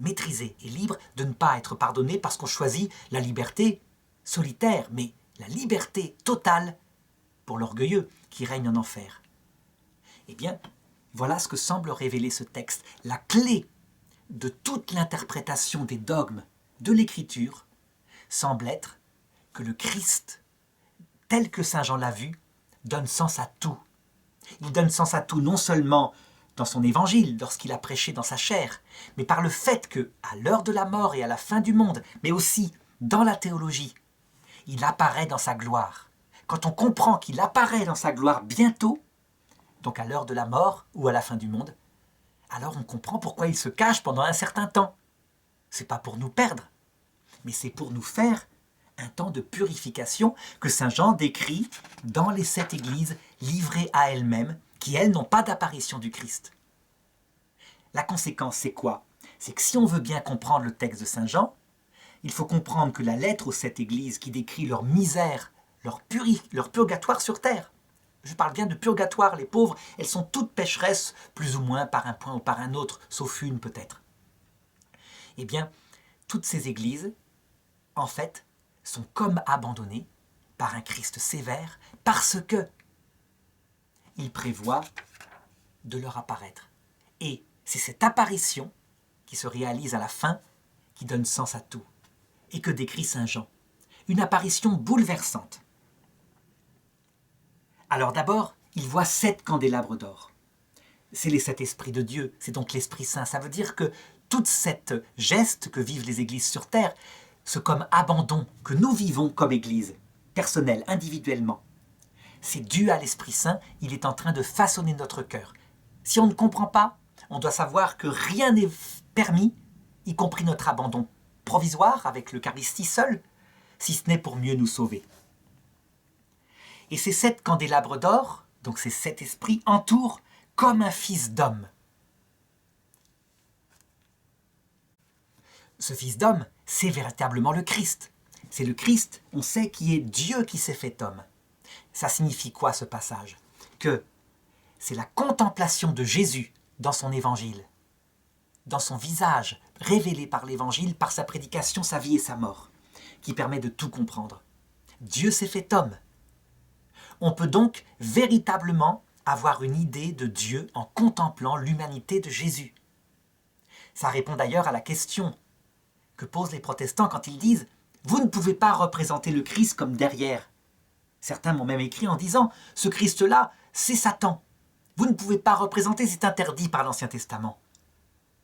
maîtrisée et libre de ne pas être pardonné parce qu'on choisit la liberté solitaire, mais la liberté totale pour l'orgueilleux qui règne en enfer. Eh bien, voilà ce que semble révéler ce texte. La clé de toute l'interprétation des dogmes de l'Écriture semble être que le Christ, tel que saint Jean l'a vu, donne sens à tout. Il donne sens à tout non seulement dans son évangile, lorsqu'il a prêché dans sa chair, mais par le fait que, à l'heure de la mort et à la fin du monde, mais aussi dans la théologie, il apparaît dans sa gloire. Quand on comprend qu'il apparaît dans sa gloire bientôt, donc à l'heure de la mort ou à la fin du monde, alors on comprend pourquoi il se cache pendant un certain temps. C'est pas pour nous perdre, mais c'est pour nous faire un temps de purification que saint Jean décrit dans les 7 églises livrées à elles-mêmes, qui elles n'ont pas d'apparition du Christ. La conséquence, c'est quoi? C'est que si on veut bien comprendre le texte de saint Jean, il faut comprendre que la lettre aux 7 églises qui décrit leur misère, leur purgatoire sur terre, je parle bien de purgatoire, les pauvres, elles sont toutes pécheresses, plus ou moins par un point ou par un autre, sauf une peut-être. Eh bien, toutes ces églises, en fait, sont comme abandonnées par un Christ sévère parce que il prévoit de leur apparaître. Et c'est cette apparition qui se réalise à la fin qui donne sens à tout et que décrit saint Jean. Une apparition bouleversante. Alors d'abord, il voit 7 candélabres d'or. C'est les 7 esprits de Dieu, c'est donc l'Esprit Saint. Ça veut dire que toute cette geste que vivent les églises sur terre, ce comme abandon que nous vivons comme église, personnel, individuellement, c'est dû à l'Esprit Saint, il est en train de façonner notre cœur. Si on ne comprend pas, on doit savoir que rien n'est permis, y compris notre abandon provisoire avec l'Eucharistie seule, si ce n'est pour mieux nous sauver. Et ces 7 candélabres d'or, donc ces 7 esprits, entourent comme un fils d'homme. Ce fils d'homme, c'est véritablement le Christ. C'est le Christ, on sait, qui est Dieu qui s'est fait homme. Ça signifie quoi ce passage? Que c'est la contemplation de Jésus dans son évangile, dans son visage révélé par l'évangile, par sa prédication, sa vie et sa mort, qui permet de tout comprendre. Dieu s'est fait homme. On peut donc véritablement avoir une idée de Dieu en contemplant l'humanité de Jésus. Ça répond d'ailleurs à la question que posent les protestants quand ils disent « Vous ne pouvez pas représenter le Christ comme derrière ». Certains m'ont même écrit en disant « Ce Christ-là, c'est Satan. Vous ne pouvez pas représenter, c'est interdit par l'Ancien Testament. »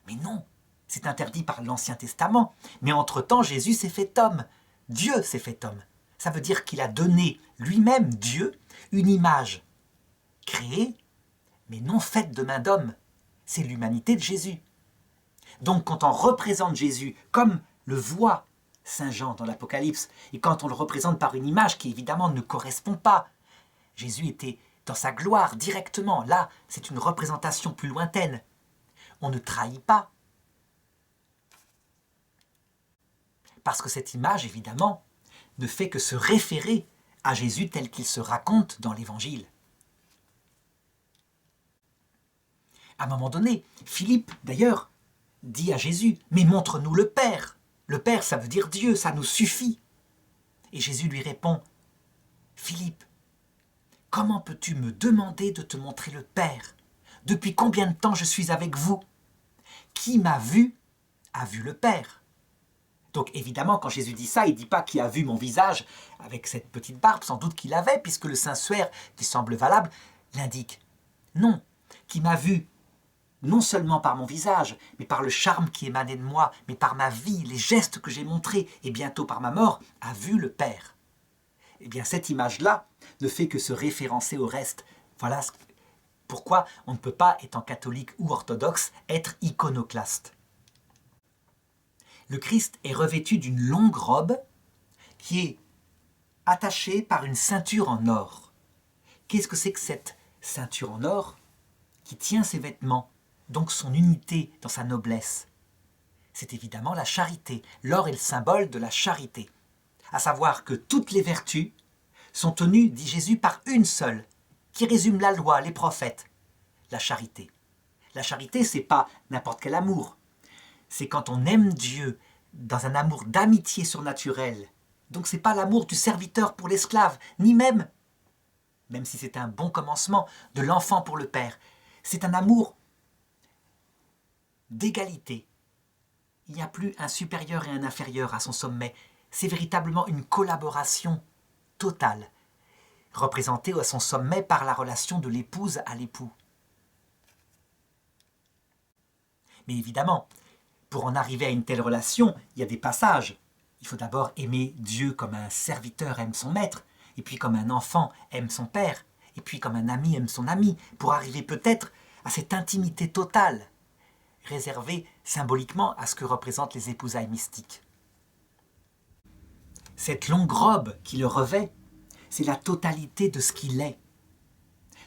Mais non, c'est interdit par l'Ancien Testament. Mais entre-temps, Jésus s'est fait homme. Dieu s'est fait homme. Ça veut dire qu'il a donné lui-même, Dieu, une image créée, mais non faite de main d'homme. C'est l'humanité de Jésus. Donc quand on représente Jésus comme le voit saint Jean dans l'Apocalypse, et quand on le représente par une image qui évidemment ne correspond pas, Jésus était dans sa gloire directement. Là, c'est une représentation plus lointaine. On ne trahit pas. Parce que cette image, évidemment, ne fait que se référer à Jésus tel qu'il se raconte dans l'Évangile. À un moment donné, Philippe, d'ailleurs, dit à Jésus, « Mais montre-nous le Père. Le Père, ça veut dire Dieu, ça nous suffit. » Et Jésus lui répond, « Philippe, comment peux-tu me demander de te montrer le Père? Depuis combien de temps je suis avec vous? Qui m'a vu a vu le Père. » Donc évidemment, quand Jésus dit ça, il ne dit pas qui a vu mon visage avec cette petite barbe, sans doute qu'il l'avait, puisque le Saint-Suaire, qui semble valable, l'indique. Non, qui m'a vu non seulement par mon visage, mais par le charme qui émanait de moi, mais par ma vie, les gestes que j'ai montrés, et bientôt par ma mort, a vu le Père. Eh bien, cette image-là ne fait que se référencer au reste. Voilà pourquoi on ne peut pas, étant catholique ou orthodoxe, être iconoclaste. Le Christ est revêtu d'une longue robe qui est attachée par une ceinture en or. Qu'est-ce que c'est que cette ceinture en or qui tient ses vêtements, donc son unité dans sa noblesse? C'est évidemment la charité. L'or est le symbole de la charité. À savoir que toutes les vertus sont tenues, dit Jésus, par une seule, qui résume la loi, les prophètes, la charité. La charité, c'est pas n'importe quel amour. C'est quand on aime Dieu dans un amour d'amitié surnaturelle. Donc c'est pas l'amour du serviteur pour l'esclave, ni même si c'est un bon commencement, de l'enfant pour le père. C'est un amour d'égalité. Il n'y a plus un supérieur et un inférieur à son sommet. C'est véritablement une collaboration totale, représentée à son sommet par la relation de l'épouse à l'époux. Mais évidemment, pour en arriver à une telle relation, il y a des passages. Il faut d'abord aimer Dieu comme un serviteur aime son maître, et puis comme un enfant aime son père, et puis comme un ami aime son ami, pour arriver peut-être à cette intimité totale, réservée symboliquement à ce que représentent les épousailles mystiques. Cette longue robe qui le revêt, c'est la totalité de ce qu'il est.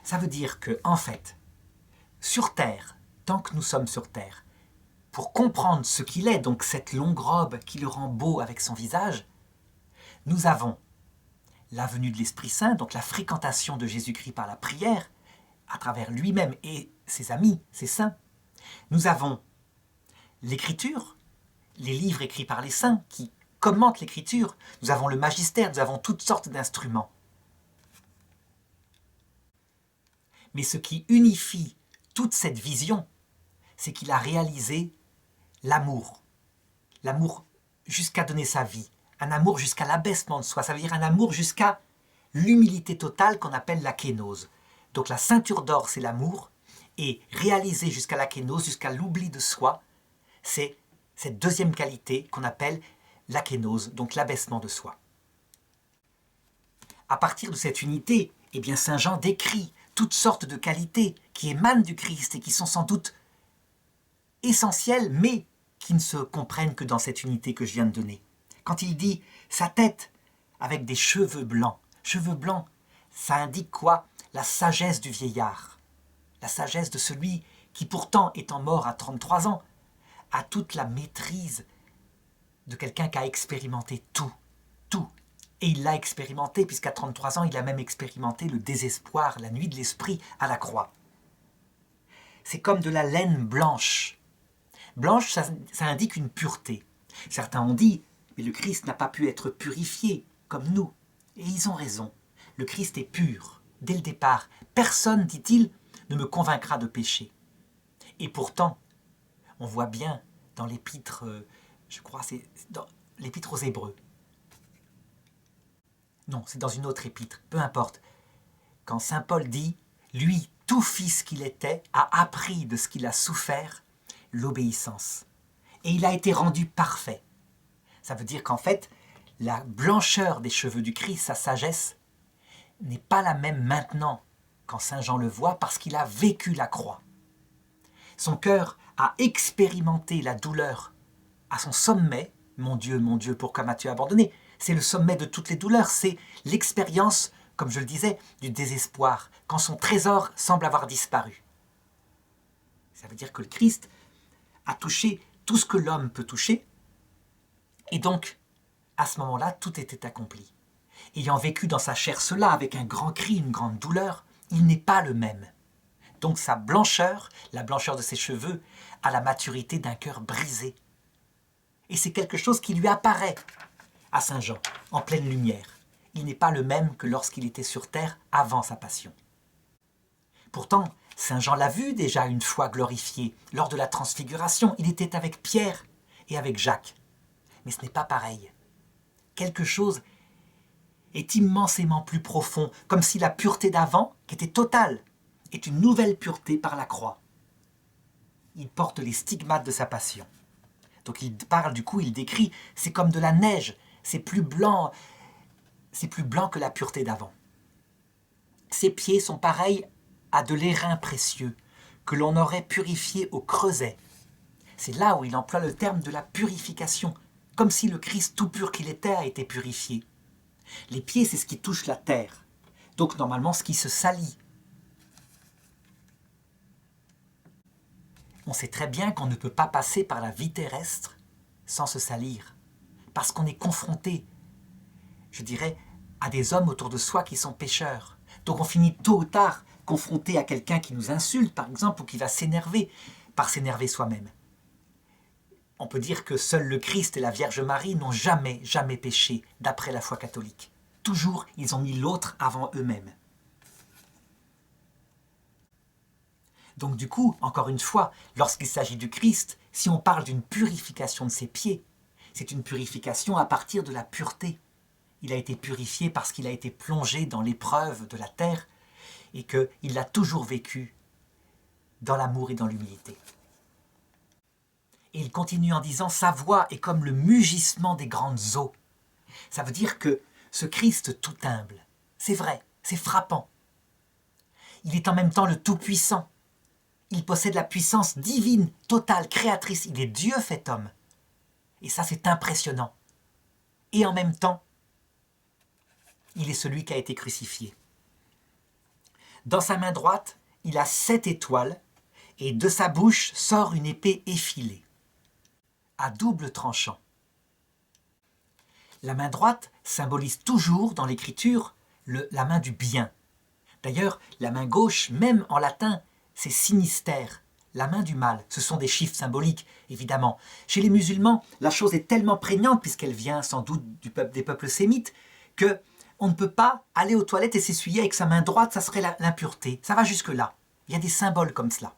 Ça veut dire que, en fait, sur Terre, tant que nous sommes sur Terre, pour comprendre ce qu'il est, donc cette longue robe qui le rend beau avec son visage, nous avons la venue de l'Esprit Saint, donc la fréquentation de Jésus-Christ par la prière, à travers lui-même et ses amis, ses saints. Nous avons l'Écriture, les livres écrits par les saints qui commentent l'Écriture. Nous avons le magistère, nous avons toutes sortes d'instruments. Mais ce qui unifie toute cette vision, c'est qu'il a réalisé l'amour. L'amour jusqu'à donner sa vie. Un amour jusqu'à l'abaissement de soi. Ça veut dire un amour jusqu'à l'humilité totale qu'on appelle la kénose. Donc la ceinture d'or, c'est l'amour. Et réaliser jusqu'à la kénose, jusqu'à l'oubli de soi, c'est cette deuxième qualité qu'on appelle la kénose, donc l'abaissement de soi. À partir de cette unité, eh bien Saint Jean décrit toutes sortes de qualités qui émanent du Christ et qui sont sans doute essentielles, mais qui ne se comprennent que dans cette unité que je viens de donner. Quand il dit sa tête avec des cheveux blancs, ça indique quoi? La sagesse du vieillard, la sagesse de celui qui pourtant, étant mort à 33 ans, a toute la maîtrise de quelqu'un qui a expérimenté tout. Et il l'a expérimenté, puisqu'à 33 ans, il a même expérimenté le désespoir, la nuit de l'esprit à la croix. C'est comme de la laine blanche. Blanche, ça indique une pureté. Certains ont dit, mais le Christ n'a pas pu être purifié, comme nous. Et ils ont raison. Le Christ est pur, dès le départ. Personne, dit-il, ne me convaincra de péché. Et pourtant, on voit bien dans l'épître, je crois, c'est dans l'épître aux Hébreux. Non, c'est dans une autre épître, peu importe. Quand saint Paul dit, lui, tout fils qu'il était, a appris de ce qu'il a souffert, l'obéissance. Et il a été rendu parfait. Ça veut dire qu'en fait, la blancheur des cheveux du Christ, sa sagesse, n'est pas la même maintenant quand saint Jean le voit parce qu'il a vécu la croix. Son cœur a expérimenté la douleur à son sommet. Mon Dieu, pourquoi m'as-tu abandonné? C'est le sommet de toutes les douleurs, c'est l'expérience, comme je le disais, du désespoir, quand son trésor semble avoir disparu. Ça veut dire que le Christ a touché tout ce que l'homme peut toucher, et donc, à ce moment-là, tout était accompli. ayant vécu dans sa chair cela avec un grand cri, une grande douleur, il n'est pas le même. Donc sa blancheur, la blancheur de ses cheveux, a la maturité d'un cœur brisé. Et c'est quelque chose qui lui apparaît à Saint Jean, en pleine lumière. Il n'est pas le même que lorsqu'il était sur terre avant sa passion. Pourtant, Saint Jean l'a vu déjà une fois glorifié, lors de la transfiguration. Il était avec Pierre et avec Jacques. Mais ce n'est pas pareil. Quelque chose est immensément plus profond, comme si la pureté d'avant, qui était totale, est une nouvelle pureté par la croix. Il porte les stigmates de sa passion. Donc il parle, du coup, il décrit, c'est comme de la neige, c'est plus blanc que la pureté d'avant. Ses pieds sont pareils à de l'airain précieux, que l'on aurait purifié au creuset. C'est là où il emploie le terme de la purification, comme si le Christ tout pur qu'il était a été purifié. Les pieds, c'est ce qui touche la terre, donc normalement ce qui se salit. On sait très bien qu'on ne peut pas passer par la vie terrestre sans se salir, parce qu'on est confronté, je dirais, à des hommes autour de soi qui sont pécheurs. Donc on finit tôt ou tard confronté à quelqu'un qui nous insulte, par exemple, ou qui va s'énerver, par s'énerver soi-même. On peut dire que seul le Christ et la Vierge Marie n'ont jamais péché, d'après la foi catholique. Toujours, ils ont mis l'autre avant eux-mêmes. Donc du coup, encore une fois, lorsqu'il s'agit du Christ, si on parle d'une purification de ses pieds, c'est une purification à partir de la pureté. Il a été purifié parce qu'il a été plongé dans l'épreuve de la terre et qu'il l'a toujours vécu dans l'amour et dans l'humilité. Et il continue en disant « Sa voix est comme le mugissement des grandes eaux ». Ça veut dire que ce Christ tout humble, c'est vrai, c'est frappant. Il est en même temps le Tout-Puissant. Il possède la puissance divine, totale, créatrice. Il est Dieu fait homme. Et ça, c'est impressionnant. Et en même temps, il est celui qui a été crucifié. Dans sa main droite, il a 7 étoiles, et de sa bouche sort une épée effilée, à double tranchant. La main droite symbolise toujours dans l'écriture la main du bien. D'ailleurs, la main gauche, même en latin, c'est sinister, la main du mal. Ce sont des chiffres symboliques, évidemment. Chez les musulmans, la chose est tellement prégnante, puisqu'elle vient sans doute des peuples sémites, que on ne peut pas aller aux toilettes et s'essuyer avec sa main droite, ça serait l'impureté. Ça va jusque-là. Il y a des symboles comme cela.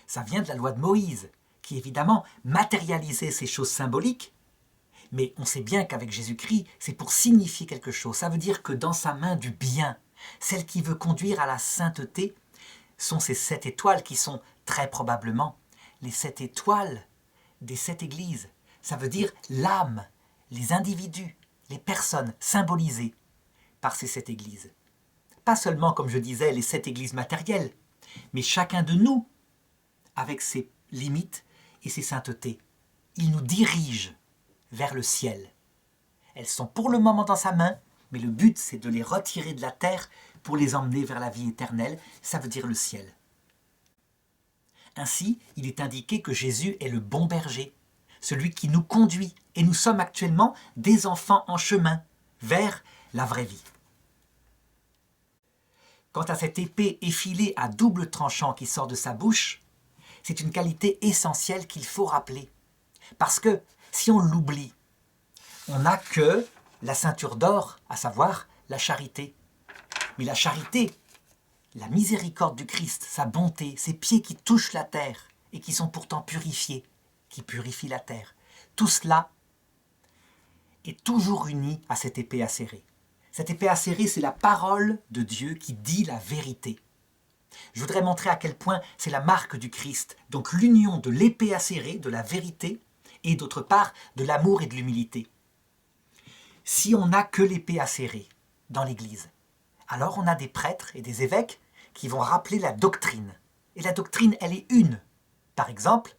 Ça vient de la loi de Moïse, qui évidemment matérialisait ces choses symboliques, mais on sait bien qu'avec Jésus-Christ, c'est pour signifier quelque chose. Ça veut dire que dans sa main du bien, celle qui veut conduire à la sainteté, sont ces 7 étoiles qui sont très probablement les 7 étoiles des 7 églises. Ça veut dire l'âme, les individus, les personnes symbolisées par ces 7 églises. Pas seulement, comme je disais, les 7 églises matérielles, mais chacun de nous, avec ses limites et ses saintetés. Il nous dirige vers le ciel. Elles sont pour le moment dans sa main, mais le but c'est de les retirer de la terre pour les emmener vers la vie éternelle, ça veut dire le ciel. Ainsi, il est indiqué que Jésus est le bon berger, celui qui nous conduit, et nous sommes actuellement des enfants en chemin vers la vraie vie. Quant à cette épée effilée à double tranchant qui sort de sa bouche, c'est une qualité essentielle qu'il faut rappeler. Parce que si on l'oublie, on n'a que la ceinture d'or, à savoir la charité. Mais la charité, la miséricorde du Christ, sa bonté, ses pieds qui touchent la terre et qui sont pourtant purifiés, qui purifient la terre, tout cela est toujours uni à cette épée acérée. Cette épée acérée, c'est la parole de Dieu qui dit la vérité. Je voudrais montrer à quel point c'est la marque du Christ, donc l'union de l'épée acérée, de la vérité, et d'autre part de l'amour et de l'humilité. Si on n'a que l'épée acérée dans l'Église, alors on a des prêtres et des évêques qui vont rappeler la doctrine. Et la doctrine, elle est une. Par exemple,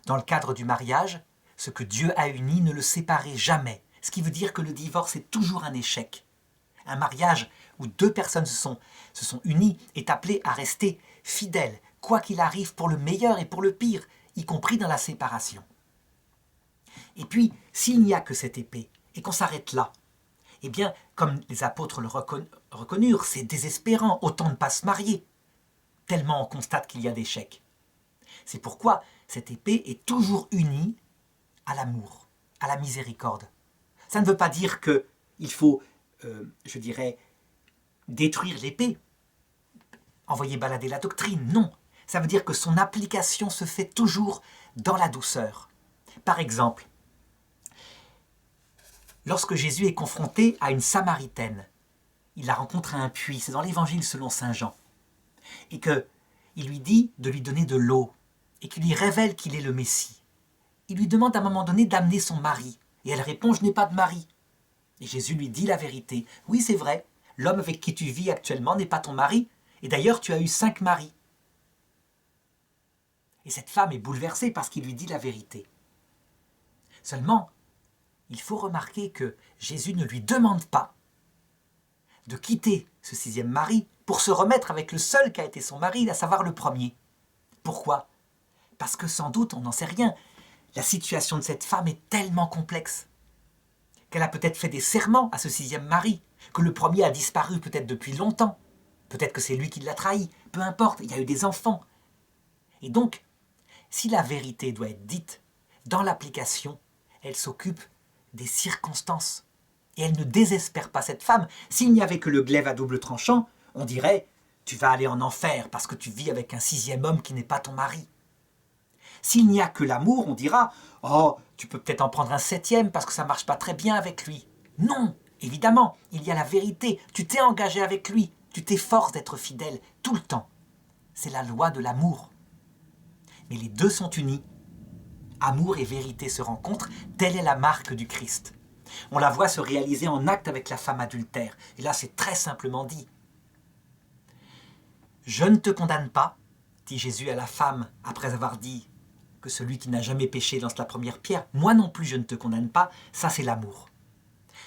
dans le cadre du mariage, ce que Dieu a uni ne le séparez jamais. Ce qui veut dire que le divorce est toujours un échec. Un mariage où 2 personnes se sont unies est appelé à rester fidèles, quoi qu'il arrive, pour le meilleur et pour le pire, y compris dans la séparation. Et puis, s'il n'y a que cette épée, et qu'on s'arrête là, eh bien, comme les apôtres le reconnurent, c'est désespérant, autant ne pas se marier, tellement on constate qu'il y a d'échecs. C'est pourquoi cette épée est toujours unie à l'amour, à la miséricorde. Ça ne veut pas dire qu'il faut, je dirais, détruire l'épée, envoyer balader la doctrine, non. Ça veut dire que son application se fait toujours dans la douceur. Par exemple, lorsque Jésus est confronté à une Samaritaine, il la rencontre à un puits, c'est dans l'Évangile selon saint Jean, et qu'il lui dit de lui donner de l'eau, et qu'il lui révèle qu'il est le Messie. Il lui demande à un moment donné d'amener son mari, et elle répond « Je n'ai pas de mari ». Et Jésus lui dit la vérité. « Oui, c'est vrai, l'homme avec qui tu vis actuellement n'est pas ton mari, et d'ailleurs tu as eu 5 maris. » Et cette femme est bouleversée parce qu'il lui dit la vérité. Seulement, il faut remarquer que Jésus ne lui demande pas de quitter ce 6e mari pour se remettre avec le seul qui a été son mari, à savoir le premier. Pourquoi ? Parce que sans doute, on n'en sait rien, la situation de cette femme est tellement complexe qu'elle a peut-être fait des serments à ce 6e mari, que le premier a disparu peut-être depuis longtemps, peut-être que c'est lui qui l'a trahi, peu importe, il y a eu des enfants. Et donc, si la vérité doit être dite, dans l'application, elle s'occupe des circonstances. Et elle ne désespère pas cette femme. S'il n'y avait que le glaive à double tranchant, on dirait « tu vas aller en enfer parce que tu vis avec un 6e homme qui n'est pas ton mari ». S'il n'y a que l'amour, on dira « oh, tu peux peut-être en prendre un 7e parce que ça ne marche pas très bien avec lui ». Non, évidemment, il y a la vérité. Tu t'es engagé avec lui, tu t'efforces d'être fidèle tout le temps. C'est la loi de l'amour. Mais les deux sont unis. Amour et vérité se rencontrent, telle est la marque du Christ. On la voit se réaliser en acte avec la femme adultère. Et là, c'est très simplement dit. « Je ne te condamne pas, dit Jésus à la femme, après avoir dit que celui qui n'a jamais péché lance la première pierre. Moi non plus, je ne te condamne pas. Ça, c'est l'amour.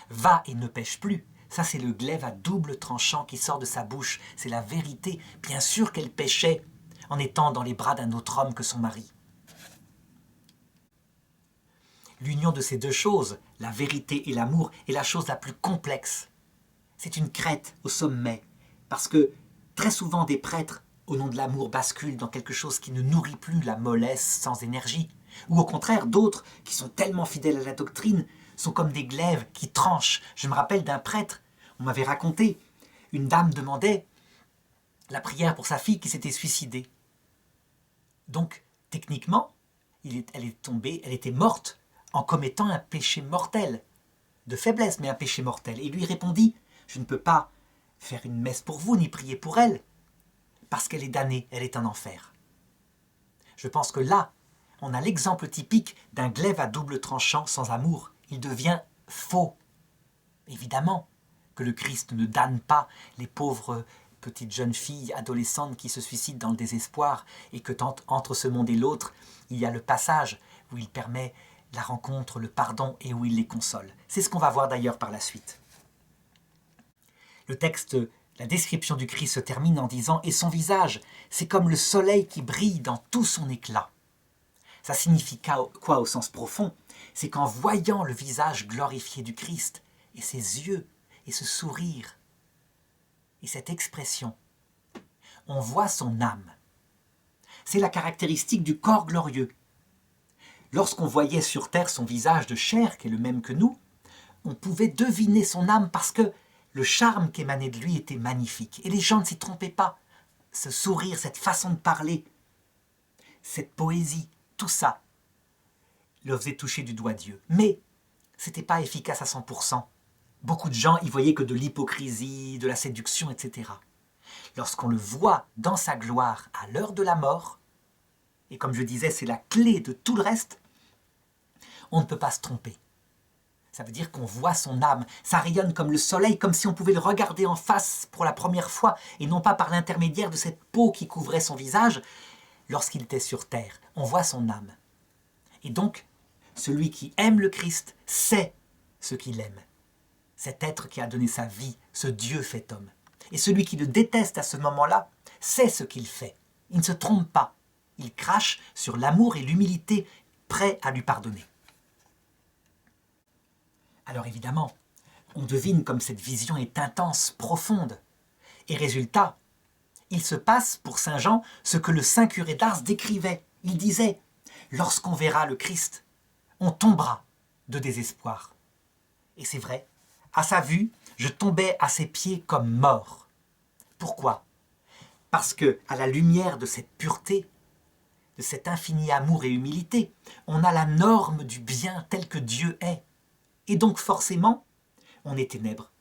Va et ne pêche plus. Ça, c'est le glaive à double tranchant qui sort de sa bouche. C'est la vérité. Bien sûr qu'elle péchait en étant dans les bras d'un autre homme que son mari. L'union de ces deux choses, la vérité et l'amour, est la chose la plus complexe. C'est une crête au sommet, parce que très souvent des prêtres, au nom de l'amour, basculent dans quelque chose qui ne nourrit plus la mollesse sans énergie, ou au contraire d'autres, qui sont tellement fidèles à la doctrine, sont comme des glaives qui tranchent. Je me rappelle d'un prêtre, on m'avait raconté, une dame demandait la prière pour sa fille qui s'était suicidée. Donc, techniquement, elle était morte en commettant un péché mortel, de faiblesse, mais un péché mortel. Et il lui répondit, je ne peux pas faire une messe pour vous, ni prier pour elle, parce qu'elle est damnée, elle est en enfer. Je pense que là, on a l'exemple typique d'un glaive à double tranchant sans amour. Il devient faux. Évidemment que le Christ ne damne pas les pauvres petites jeunes filles adolescentes qui se suicident dans le désespoir et que entre ce monde et l'autre, il y a le passage où il permet la rencontre, le pardon et où il les console. C'est ce qu'on va voir d'ailleurs par la suite. Le texte, la description du Christ se termine en disant « Et son visage, c'est comme le soleil qui brille dans tout son éclat ». Ça signifie quoi au sens profond? C'est qu'en voyant le visage glorifié du Christ, et ses yeux, et ce sourire, et cette expression, on voit son âme. C'est la caractéristique du corps glorieux. Lorsqu'on voyait sur terre son visage de chair, qui est le même que nous, on pouvait deviner son âme parce que le charme qui émanait de lui était magnifique. Et les gens ne s'y trompaient pas. Ce sourire, cette façon de parler, cette poésie, tout ça, le faisait toucher du doigt Dieu. Mais ce n'était pas efficace à 100%. Beaucoup de gens y voyaient que de l'hypocrisie, de la séduction, etc. Lorsqu'on le voit dans sa gloire à l'heure de la mort, et comme je disais, c'est la clé de tout le reste, on ne peut pas se tromper. Ça veut dire qu'on voit son âme, ça rayonne comme le soleil, comme si on pouvait le regarder en face pour la première fois, et non pas par l'intermédiaire de cette peau qui couvrait son visage lorsqu'il était sur terre. On voit son âme. Et donc, celui qui aime le Christ sait ce qu'il aime. Cet être qui a donné sa vie, ce Dieu fait homme. Et celui qui le déteste à ce moment-là sait ce qu'il fait. Il ne se trompe pas. Il crache sur l'amour et l'humilité, prêt à lui pardonner. Alors évidemment, on devine comme cette vision est intense, profonde. Et résultat, il se passe pour saint Jean ce que le saint curé d'Ars décrivait. Il disait « Lorsqu'on verra le Christ, on tombera de désespoir. » Et c'est vrai, à sa vue, je tombais à ses pieds comme mort. Pourquoi? Parce que, à la lumière de cette pureté, de cet infini amour et humilité, on a la norme du bien tel que Dieu est. Et donc forcément, on est ténèbres.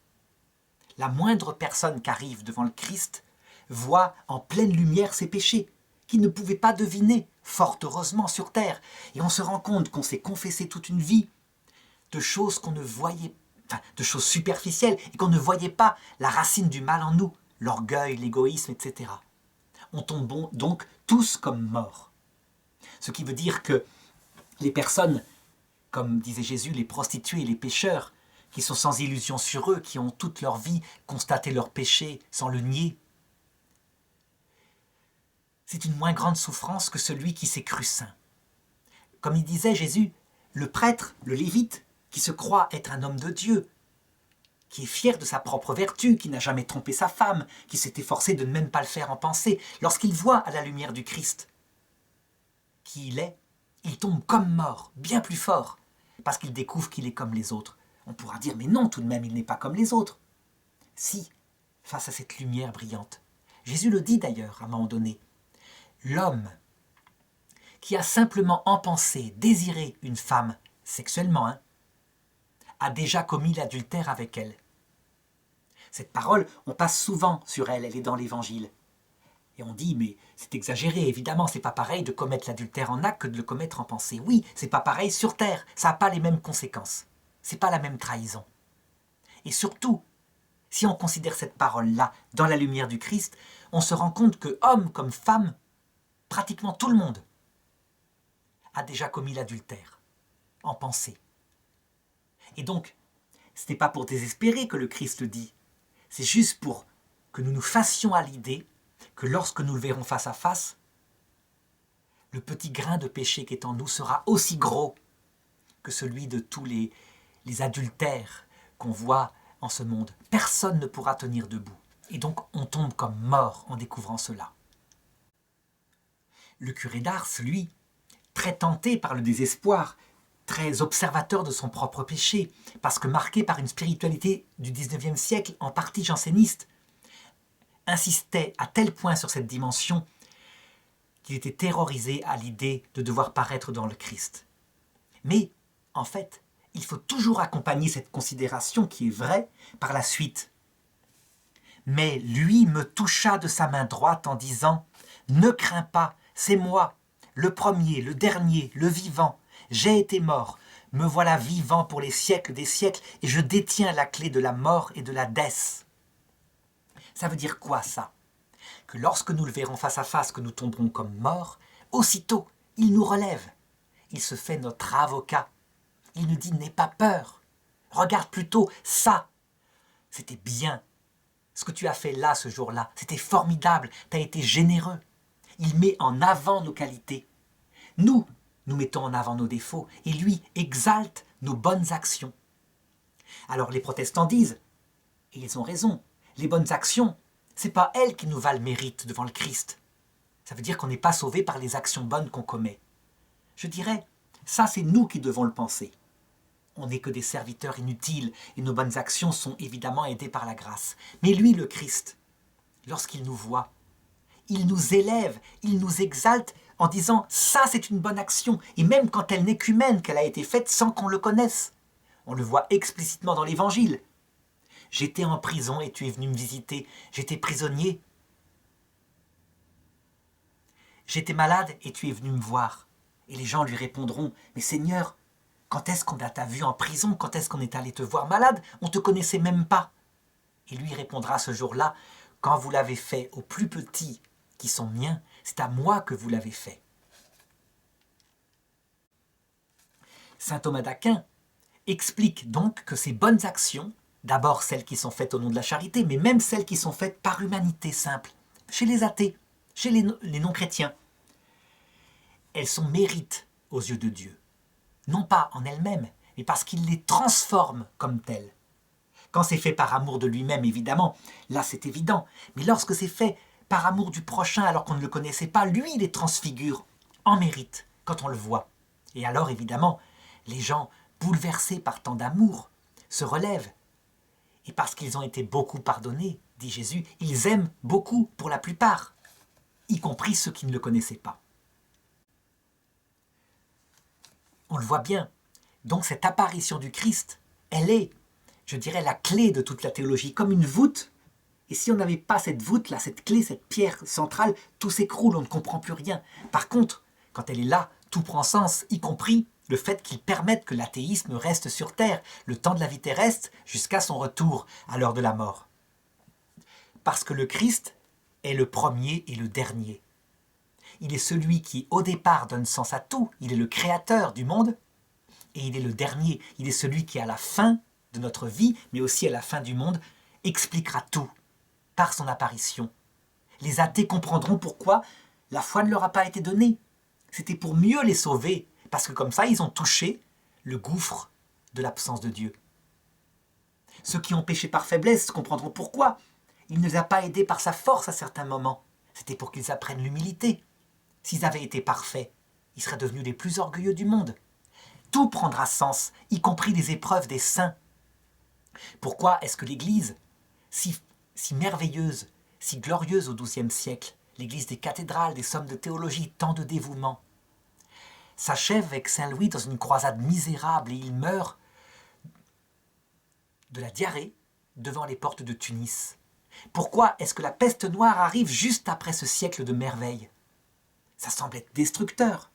La moindre personne qui arrive devant le Christ voit en pleine lumière ses péchés, qu'il ne pouvait pas deviner, fort heureusement, sur terre. Et on se rend compte qu'on s'est confessé toute une vie de choses qu'on ne voyait, de choses superficielles, et qu'on ne voyait pas la racine du mal en nous, l'orgueil, l'égoïsme, etc. On tombe donc tous comme morts. Ce qui veut dire que les personnes, comme disait Jésus, les prostituées et les pécheurs, qui sont sans illusion sur eux, qui ont toute leur vie constaté leur péché sans le nier, c'est une moins grande souffrance que celui qui s'est cru saint. Comme il disait Jésus, le prêtre, le lévite, qui se croit être un homme de Dieu, qui est fier de sa propre vertu, qui n'a jamais trompé sa femme, qui s'est efforcé de ne même pas le faire en pensée, lorsqu'il voit à la lumière du Christ qui il est, il tombe comme mort, bien plus fort, parce qu'il découvre qu'il est comme les autres. On pourra dire, mais non, tout de même, il n'est pas comme les autres. Si, face à cette lumière brillante. Jésus le dit d'ailleurs, à un moment donné. L'homme qui a simplement en pensée désiré une femme, sexuellement, a déjà commis l'adultère avec elle. Cette parole, on passe souvent sur elle, elle est dans l'Évangile. Et on dit, mais c'est exagéré, évidemment, c'est pas pareil de commettre l'adultère en acte que de le commettre en pensée. Oui, c'est pas pareil sur terre, ça n'a pas les mêmes conséquences. C'est pas la même trahison. Et surtout, si on considère cette parole-là dans la lumière du Christ, on se rend compte que, homme comme femme, pratiquement tout le monde a déjà commis l'adultère, en pensée. Et donc, ce n'est pas pour désespérer que le Christ le dit, c'est juste pour que nous nous fassions à l'idée que lorsque nous le verrons face à face, le petit grain de péché qui est en nous sera aussi gros que celui de tous les adultères qu'on voit en ce monde. Personne ne pourra tenir debout. Et donc on tombe comme mort en découvrant cela. Le curé d'Ars, lui, très tenté par le désespoir, très observateur de son propre péché, parce que marqué par une spiritualité du XIXe siècle, en partie janséniste, insistait à tel point sur cette dimension qu'il était terrorisé à l'idée de devoir paraître dans le Christ. Mais, en fait, il faut toujours accompagner cette considération qui est vraie par la suite. Mais lui me toucha de sa main droite en disant « Ne crains pas, c'est moi, le premier, le dernier, le vivant. J'ai été mort, me voilà vivant pour les siècles des siècles et je détiens la clé de la mort et de la dèce. » Ça veut dire quoi ça? Que lorsque nous le verrons face à face, que nous tomberons comme morts, aussitôt, il nous relève. Il se fait notre avocat. Il nous dit, n'aie pas peur. Regarde plutôt ça. C'était bien. Ce que tu as fait là, ce jour-là, c'était formidable. Tu as été généreux. Il met en avant nos qualités. Nous mettons en avant nos défauts. Et lui exalte nos bonnes actions. Alors les protestants disent, et ils ont raison, les bonnes actions, ce n'est pas elles qui nous valent le mérite devant le Christ. Ça veut dire qu'on n'est pas sauvé par les actions bonnes qu'on commet. Je dirais, ça c'est nous qui devons le penser. On n'est que des serviteurs inutiles et nos bonnes actions sont évidemment aidées par la grâce. Mais lui, le Christ, lorsqu'il nous voit, il nous élève, il nous exalte en disant « ça c'est une bonne action » et même quand elle n'est qu'humaine, qu'elle a été faite sans qu'on le connaisse. On le voit explicitement dans l'Évangile. J'étais en prison et tu es venu me visiter. J'étais prisonnier. J'étais malade et tu es venu me voir. Et les gens lui répondront, mais Seigneur, quand est-ce qu'on t'a vu en prison? Quand est-ce qu'on est allé te voir malade? On ne te connaissait même pas. Et lui répondra ce jour-là, quand vous l'avez fait aux plus petits qui sont miens, c'est à moi que vous l'avez fait. Saint Thomas d'Aquin explique donc que ces bonnes actions, d'abord celles qui sont faites au nom de la charité, mais même celles qui sont faites par humanité simple, chez les athées, chez les non-chrétiens, elles sont mérites aux yeux de Dieu. Non pas en elles-mêmes, mais parce qu'il les transforme comme tels. Quand c'est fait par amour de lui-même, évidemment, là c'est évident, mais lorsque c'est fait par amour du prochain alors qu'on ne le connaissait pas, lui il les transfigure en mérite quand on le voit. Et alors évidemment, les gens bouleversés par tant d'amour se relèvent. Et parce qu'ils ont été beaucoup pardonnés, dit Jésus, ils aiment beaucoup pour la plupart, y compris ceux qui ne le connaissaient pas. On le voit bien. Donc cette apparition du Christ, elle est, je dirais, la clé de toute la théologie, comme une voûte. Et si on n'avait pas cette voûte-là, cette clé, cette pierre centrale, tout s'écroule, on ne comprend plus rien. Par contre, quand elle est là, tout prend sens, y compris le fait qu'il permette que l'athéisme reste sur terre, le temps de la vie terrestre, jusqu'à son retour à l'heure de la mort. Parce que le Christ est le premier et le dernier. Il est celui qui, au départ, donne sens à tout. Il est le créateur du monde. Et il est le dernier. Il est celui qui, à la fin de notre vie, mais aussi à la fin du monde, expliquera tout par son apparition. Les athées comprendront pourquoi la foi ne leur a pas été donnée. C'était pour mieux les sauver, parce que comme ça, ils ont touché le gouffre de l'absence de Dieu. Ceux qui ont péché par faiblesse comprendront pourquoi. Il ne les a pas aidés par sa force à certains moments. C'était pour qu'ils apprennent l'humilité. S'ils avaient été parfaits, ils seraient devenus les plus orgueilleux du monde. Tout prendra sens, y compris les épreuves des saints. Pourquoi est-ce que l'Église, si merveilleuse, si glorieuse au XIIe siècle, l'Église des cathédrales, des sommes de théologie, tant de dévouement, s'achève avec Saint Louis dans une croisade misérable et il meurt de la diarrhée devant les portes de Tunis? Pourquoi est-ce que la peste noire arrive juste après ce siècle de merveilles? Ça semble être destructeur.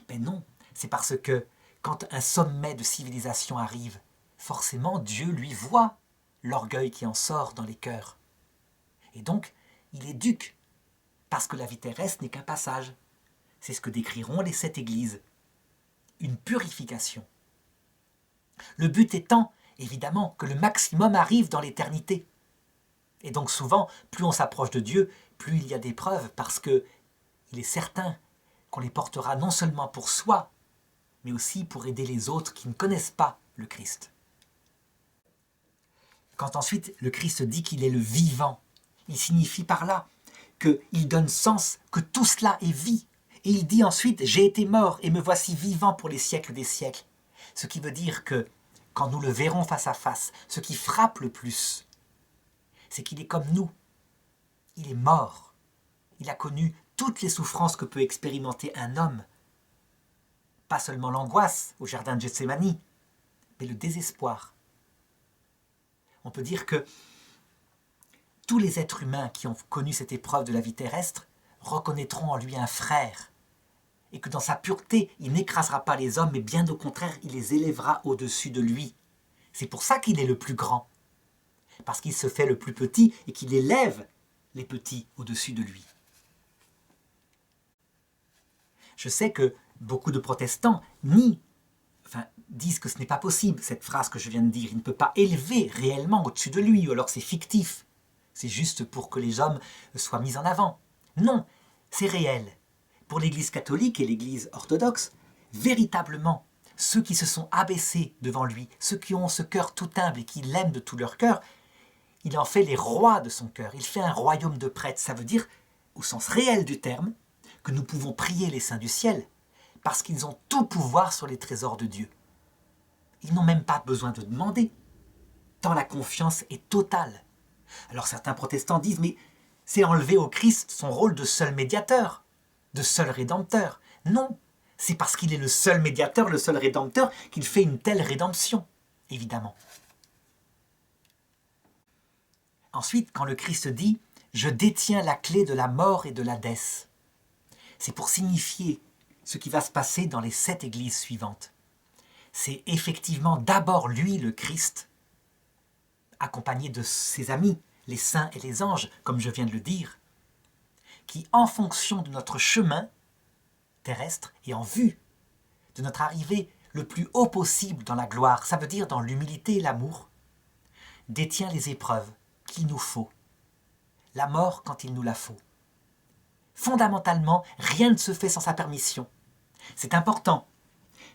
Mais non, c'est parce que quand un sommet de civilisation arrive, forcément Dieu lui voit l'orgueil qui en sort dans les cœurs. Et donc, il éduque, parce que la vie terrestre n'est qu'un passage. C'est ce que décriront les 7 églises. Une purification. Le but étant, évidemment, que le maximum arrive dans l'éternité. Et donc souvent, plus on s'approche de Dieu, plus il y a d'épreuves, parce que il est certain qu'on les portera non seulement pour soi, mais aussi pour aider les autres qui ne connaissent pas le Christ. Quand ensuite le Christ dit qu'il est le vivant, il signifie par là qu'il donne sens, que tout cela est vie. Et il dit ensuite « J'ai été mort et me voici vivant pour les siècles des siècles ». Ce qui veut dire que, quand nous le verrons face à face, ce qui frappe le plus, c'est qu'il est comme nous. Il est mort. Il a connu toutes les souffrances que peut expérimenter un homme. Pas seulement l'angoisse au jardin de Gethsémani, mais le désespoir. On peut dire que tous les êtres humains qui ont connu cette épreuve de la vie terrestre reconnaîtront en lui un frère, et que dans sa pureté, il n'écrasera pas les hommes, mais bien au contraire, il les élèvera au-dessus de lui. C'est pour ça qu'il est le plus grand, parce qu'il se fait le plus petit et qu'il élève les petits au-dessus de lui. Je sais que beaucoup de protestants disent que ce n'est pas possible, cette phrase que je viens de dire. Il ne peut pas élever réellement au-dessus de lui, ou alors c'est fictif. C'est juste pour que les hommes soient mis en avant. Non, c'est réel. Pour l'Église catholique et l'Église orthodoxe, véritablement, ceux qui se sont abaissés devant lui, ceux qui ont ce cœur tout humble et qui l'aiment de tout leur cœur, il en fait les rois de son cœur. Il fait un royaume de prêtres. Ça veut dire, au sens réel du terme, que nous pouvons prier les saints du ciel, parce qu'ils ont tout pouvoir sur les trésors de Dieu. Ils n'ont même pas besoin de demander, tant la confiance est totale. Alors certains protestants disent, mais c'est enlever au Christ son rôle de seul médiateur, de seul rédempteur. Non, c'est parce qu'il est le seul médiateur, le seul rédempteur, qu'il fait une telle rédemption, évidemment. Ensuite, quand le Christ dit « Je détiens la clé de la mort et de l'Hadès », c'est pour signifier ce qui va se passer dans les 7 églises suivantes. C'est effectivement d'abord lui, le Christ, accompagné de ses amis, les saints et les anges, comme je viens de le dire, qui, en fonction de notre chemin terrestre et en vue de notre arrivée le plus haut possible dans la gloire, ça veut dire dans l'humilité et l'amour, détient les épreuves qu'il nous faut, la mort quand il nous la faut. Fondamentalement, rien ne se fait sans sa permission. C'est important.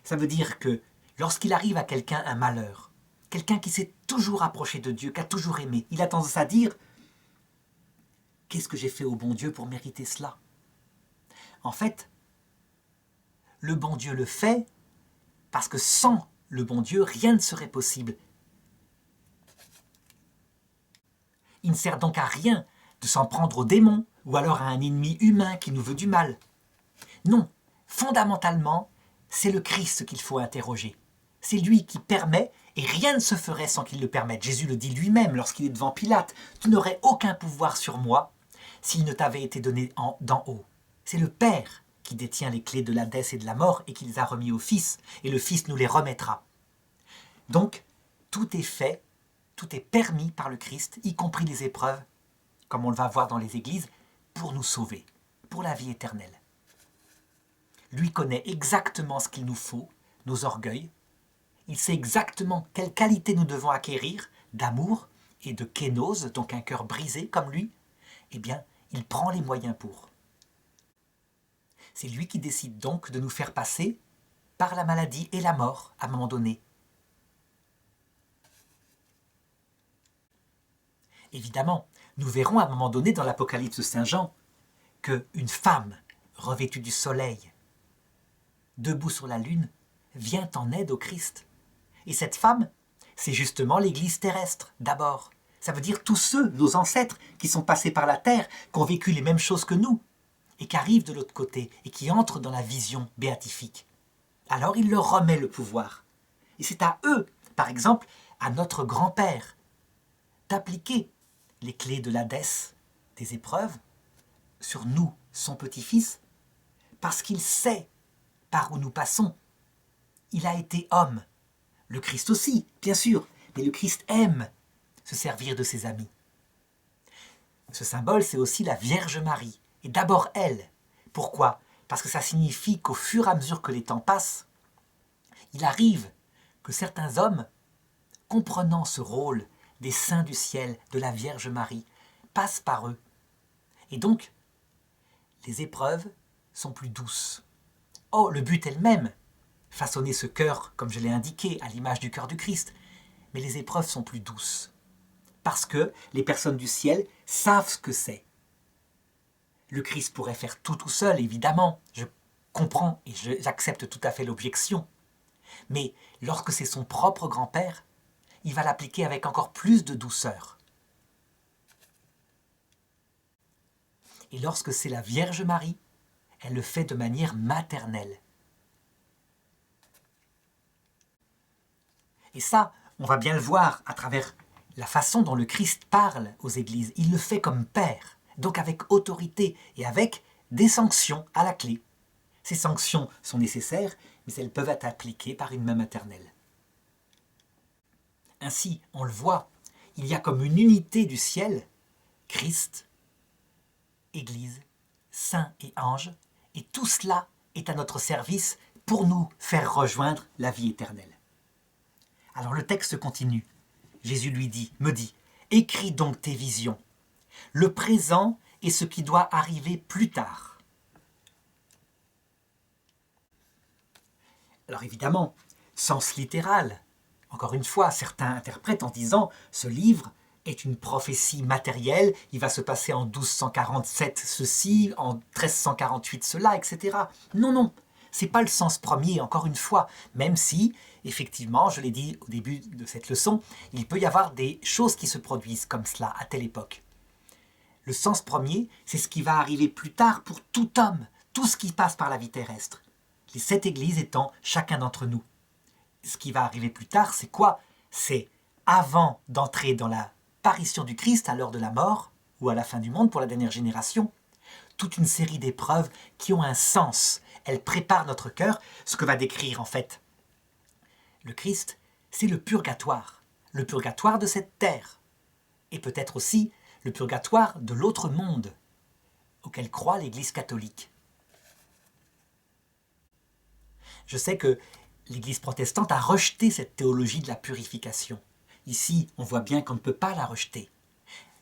Ça veut dire que Lorsqu'il arrive à quelqu'un un malheur, quelqu'un qui s'est toujours approché de Dieu, qui a toujours aimé, il a tendance à dire « Qu'est-ce que j'ai fait au bon Dieu pour mériter cela ?» En fait, le bon Dieu le fait parce que sans le bon Dieu, rien ne serait possible. Il ne sert donc à rien de s'en prendre au démon ou alors à un ennemi humain qui nous veut du mal. Non, fondamentalement, c'est le Christ qu'il faut interroger. C'est lui qui permet, et rien ne se ferait sans qu'il le permette. Jésus le dit lui-même lorsqu'il est devant Pilate. « Tu n'aurais aucun pouvoir sur moi s'il ne t'avait été donné d'en haut. » C'est le Père qui détient les clés de l'Hadès et de la mort et qui les a remis au Fils, et le Fils nous les remettra. Donc, tout est fait, tout est permis par le Christ, y compris les épreuves, comme on le va voir dans les églises, pour nous sauver, pour la vie éternelle. Lui connaît exactement ce qu'il nous faut, nos orgueils. Il sait exactement quelles qualités nous devons acquérir, d'amour et de kénose, donc un cœur brisé comme lui. Eh bien, il prend les moyens pour. C'est lui qui décide donc de nous faire passer par la maladie et la mort à un moment donné. Évidemment, nous verrons à un moment donné dans l'Apocalypse de Saint Jean qu'une femme revêtue du soleil, debout sur la lune, vient en aide au Christ. Et cette femme, c'est justement l'Église terrestre, d'abord. Ça veut dire tous ceux, nos ancêtres, qui sont passés par la terre, qui ont vécu les mêmes choses que nous, et qui arrivent de l'autre côté, et qui entrent dans la vision béatifique. Alors il leur remet le pouvoir. Et c'est à eux, par exemple, à notre grand-père, d'appliquer les clés de l'Hadès, des épreuves, sur nous, son petit-fils, parce qu'il sait par où nous passons. Il a été homme. Le Christ aussi, bien sûr, mais le Christ aime se servir de ses amis. Ce symbole, c'est aussi la Vierge Marie, et d'abord elle. Pourquoi ? Parce que ça signifie qu'au fur et à mesure que les temps passent, il arrive que certains hommes, comprenant ce rôle des saints du ciel, de la Vierge Marie, passent par eux. Et donc, les épreuves sont plus douces. Oh, le but est le même, façonner ce cœur, comme je l'ai indiqué, à l'image du cœur du Christ. Mais les épreuves sont plus douces. Parce que les personnes du ciel savent ce que c'est. Le Christ pourrait faire tout seul, évidemment. Je comprends et j'accepte tout à fait l'objection. Mais lorsque c'est son propre grand-père, il va l'appliquer avec encore plus de douceur. Et lorsque c'est la Vierge Marie, elle le fait de manière maternelle. Et ça, on va bien le voir à travers la façon dont le Christ parle aux églises. Il le fait comme père, donc avec autorité et avec des sanctions à la clé. Ces sanctions sont nécessaires, mais elles peuvent être appliquées par une main maternelle. Ainsi, on le voit, il y a comme une unité du ciel, Christ, Église, saints et anges, et tout cela est à notre service pour nous faire rejoindre la vie éternelle. Alors le texte continue. Jésus me dit, « Écris donc tes visions. Le présent est ce qui doit arriver plus tard. » Alors évidemment, sens littéral. Encore une fois, certains interprètent en disant « Ce livre est une prophétie matérielle, il va se passer en 1247 ceci, en 1348 cela, etc. » Non, non, ce n'est pas le sens premier, encore une fois, même si, effectivement, je l'ai dit au début de cette leçon, il peut y avoir des choses qui se produisent comme cela à telle époque. Le sens premier, c'est ce qui va arriver plus tard pour tout homme, tout ce qui passe par la vie terrestre. Les 7 églises étant chacun d'entre nous. Ce qui va arriver plus tard, c'est quoi? C'est avant d'entrer dans l'apparition du Christ à l'heure de la mort, ou à la fin du monde pour la dernière génération, toute une série d'épreuves qui ont un sens. Elles préparent notre cœur, ce que va décrire en fait le Christ, c'est le purgatoire de cette terre, et peut-être aussi le purgatoire de l'autre monde, auquel croit l'Église catholique. Je sais que l'Église protestante a rejeté cette théologie de la purification. Ici, on voit bien qu'on ne peut pas la rejeter.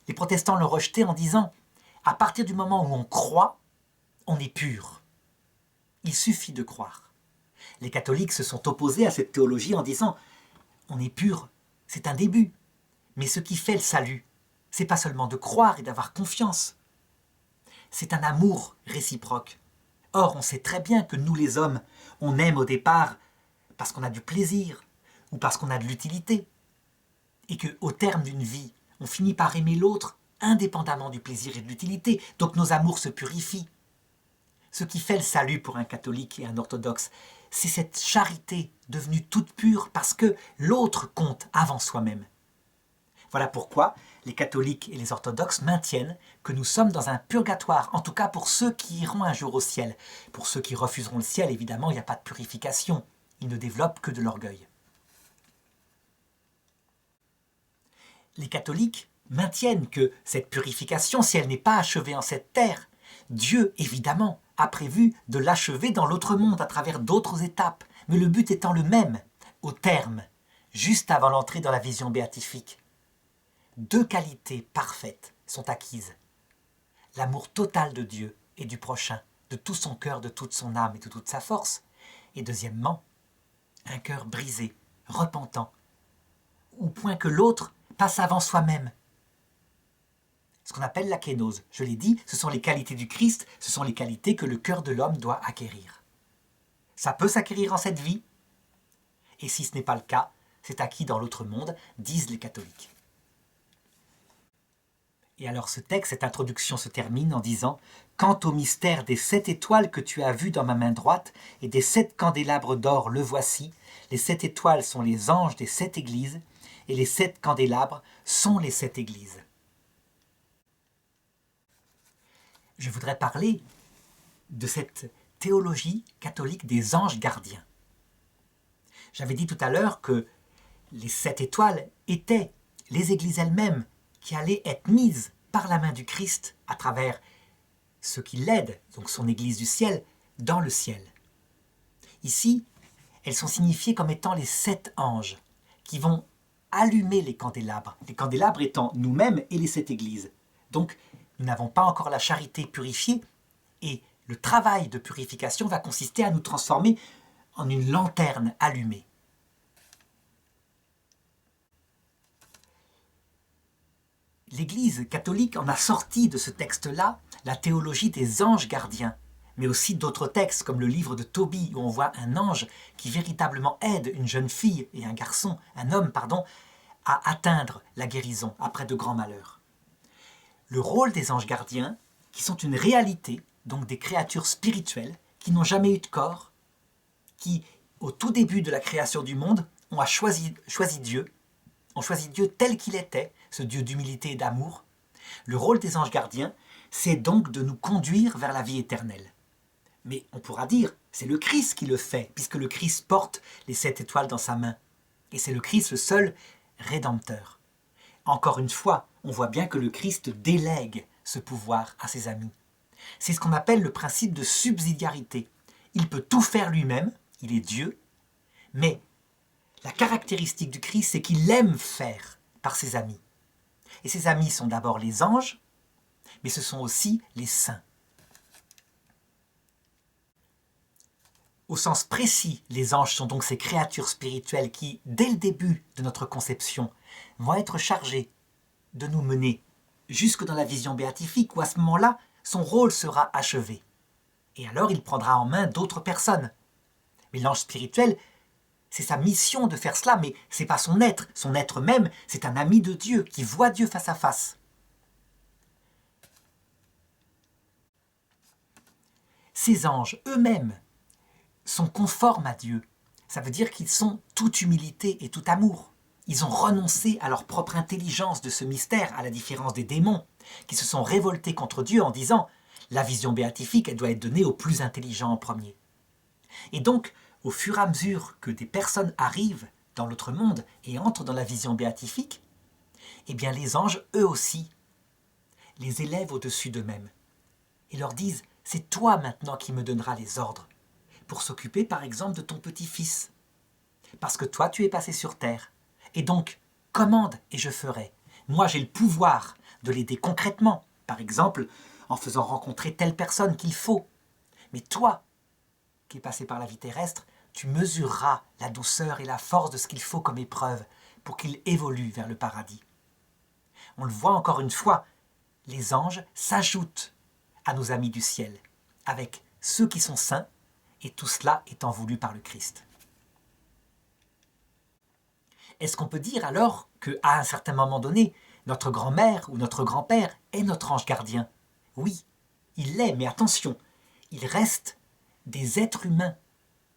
Les protestants l'ont rejetée en disant « à partir du moment où on croit, on est pur. Il suffit de croire. » Les catholiques se sont opposés à cette théologie en disant « on est pur, c'est un début, mais ce qui fait le salut, c'est pas seulement de croire et d'avoir confiance, c'est un amour réciproque. Or, on sait très bien que nous les hommes, on aime au départ parce qu'on a du plaisir ou parce qu'on a de l'utilité, et qu'au terme d'une vie, on finit par aimer l'autre indépendamment du plaisir et de l'utilité, donc nos amours se purifient. Ce qui fait le salut pour un catholique et un orthodoxe, c'est cette charité devenue toute pure parce que l'autre compte avant soi-même. Voilà pourquoi les catholiques et les orthodoxes maintiennent que nous sommes dans un purgatoire, en tout cas pour ceux qui iront un jour au ciel. Pour ceux qui refuseront le ciel, évidemment, il n'y a pas de purification. Ils ne développent que de l'orgueil. Les catholiques maintiennent que cette purification, si elle n'est pas achevée en cette terre, Dieu, évidemment, a prévu de l'achever dans l'autre monde à travers d'autres étapes, mais le but étant le même, au terme, juste avant l'entrée dans la vision béatifique. Deux qualités parfaites sont acquises. L'amour total de Dieu et du prochain, de tout son cœur, de toute son âme et de toute sa force. Et deuxièmement, un cœur brisé, repentant, au point que l'autre passe avant soi-même. Ce qu'on appelle la kénose. Je l'ai dit, ce sont les qualités du Christ, ce sont les qualités que le cœur de l'homme doit acquérir. Ça peut s'acquérir en cette vie, et si ce n'est pas le cas, c'est acquis dans l'autre monde, disent les catholiques. Et alors ce texte, cette introduction se termine en disant « Quant au mystère des 7 étoiles que tu as vues dans ma main droite et des 7 candélabres d'or, le voici. Les 7 étoiles sont les anges des 7 églises et les 7 candélabres sont les 7 églises. » Je voudrais parler de cette théologie catholique des anges gardiens. J'avais dit tout à l'heure que les 7 étoiles étaient les églises elles-mêmes qui allaient être mises par la main du Christ à travers ceux qui l'aident, donc son Église du ciel, dans le ciel. Ici, elles sont signifiées comme étant les 7 anges qui vont allumer les candélabres étant nous-mêmes et les 7 églises. Donc, nous n'avons pas encore la charité purifiée et le travail de purification va consister à nous transformer en une lanterne allumée. L'Église catholique en a sorti de ce texte-là la théologie des anges gardiens, mais aussi d'autres textes comme le livre de Tobie où on voit un ange qui véritablement aide une jeune fille et un homme, à atteindre la guérison après de grands malheurs. Le rôle des anges gardiens, qui sont une réalité, donc des créatures spirituelles, qui n'ont jamais eu de corps, qui, au tout début de la création du monde, ont choisi Dieu tel qu'il était, ce Dieu d'humilité et d'amour. Le rôle des anges gardiens, c'est donc de nous conduire vers la vie éternelle. Mais on pourra dire, c'est le Christ qui le fait, puisque le Christ porte les 7 étoiles dans sa main. Et c'est le Christ le seul rédempteur. Encore une fois, on voit bien que le Christ délègue ce pouvoir à ses amis. C'est ce qu'on appelle le principe de subsidiarité. Il peut tout faire lui-même, il est Dieu, mais la caractéristique du Christ, c'est qu'il aime faire par ses amis. Et ses amis sont d'abord les anges, mais ce sont aussi les saints. Au sens précis, les anges sont donc ces créatures spirituelles qui, dès le début de notre conception, vont être chargées de nous mener jusque dans la vision béatifique où à ce moment-là, son rôle sera achevé. Et alors il prendra en main d'autres personnes. Mais l'ange spirituel, c'est sa mission de faire cela, mais ce n'est pas son être. Son être même, c'est un ami de Dieu qui voit Dieu face à face. Ces anges eux-mêmes sont conformes à Dieu. Ça veut dire qu'ils sont toute humilité et tout amour. Ils ont renoncé à leur propre intelligence de ce mystère, à la différence des démons, qui se sont révoltés contre Dieu en disant « la vision béatifique, elle doit être donnée aux plus intelligents en premier ». Et donc, au fur et à mesure que des personnes arrivent dans l'autre monde et entrent dans la vision béatifique, eh bien les anges, eux aussi, les élèvent au-dessus d'eux-mêmes et leur disent « c'est toi maintenant qui me donneras les ordres pour s'occuper par exemple de ton petit-fils, parce que toi tu es passé sur terre, et donc commande et je ferai. Moi j'ai le pouvoir de l'aider concrètement, par exemple en faisant rencontrer telle personne qu'il faut, mais toi qui es passé par la vie terrestre, tu mesureras la douceur et la force de ce qu'il faut comme épreuve pour qu'il évolue vers le paradis. On le voit encore une fois, les anges s'ajoutent à nos amis du ciel, avec ceux qui sont saints, et tout cela étant voulu par le Christ. Est-ce qu'on peut dire alors qu'à un certain moment donné, notre grand-mère ou notre grand-père est notre ange gardien? Oui, il l'est, mais attention, ils restent des êtres humains.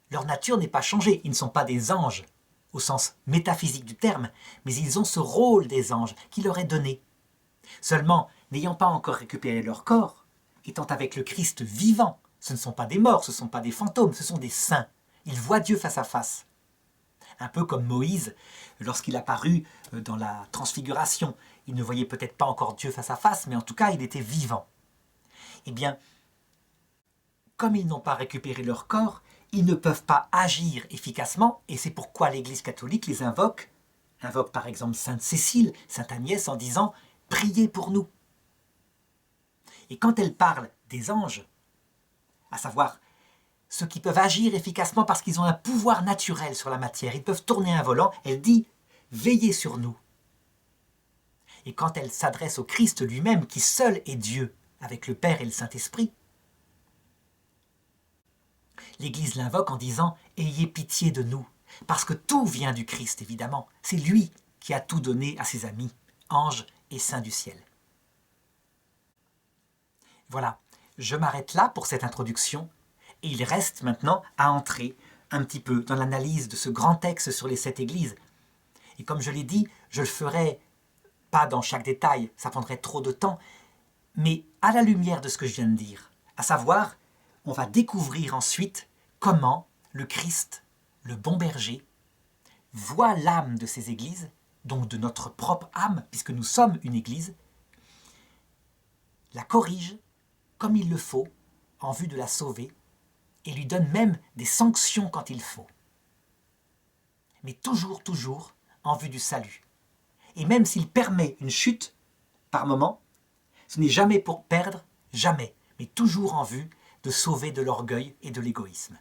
Leur nature n'est pas changée, ils ne sont pas des anges, au sens métaphysique du terme, mais ils ont ce rôle des anges qui leur est donné. Seulement, n'ayant pas encore récupéré leur corps, étant avec le Christ vivant, ce ne sont pas des morts, ce ne sont pas des fantômes, ce sont des saints. Ils voient Dieu face à face. Un peu comme Moïse, lorsqu'il apparut dans la transfiguration. Il ne voyait peut-être pas encore Dieu face à face, mais en tout cas, il était vivant. Eh bien, comme ils n'ont pas récupéré leur corps, ils ne peuvent pas agir efficacement, et c'est pourquoi l'Église catholique les invoque par exemple Sainte Cécile, Sainte Agnès, en disant « Priez pour nous ». Et quand elle parle des anges, à savoir ceux qui peuvent agir efficacement parce qu'ils ont un pouvoir naturel sur la matière, ils peuvent tourner un volant, elle dit « Veillez sur nous ». Et quand elle s'adresse au Christ lui-même, qui seul est Dieu, avec le Père et le Saint-Esprit, l'Église l'invoque en disant « Ayez pitié de nous », parce que tout vient du Christ, évidemment. C'est lui qui a tout donné à ses amis, anges et saints du ciel. Voilà, je m'arrête là pour cette introduction, et il reste maintenant à entrer un petit peu dans l'analyse de ce grand texte sur les 7 églises. Et comme je l'ai dit, je le ferai pas dans chaque détail, ça prendrait trop de temps, mais à la lumière de ce que je viens de dire, à savoir, on va découvrir ensuite comment le Christ, le bon berger, voit l'âme de ces églises, donc de notre propre âme, puisque nous sommes une église, la corrige comme il le faut, en vue de la sauver, et lui donne même des sanctions quand il faut. Mais toujours, toujours, en vue du salut. Et même s'il permet une chute, par moment, ce n'est jamais pour perdre, jamais, mais toujours en vue de sauver de l'orgueil et de l'égoïsme.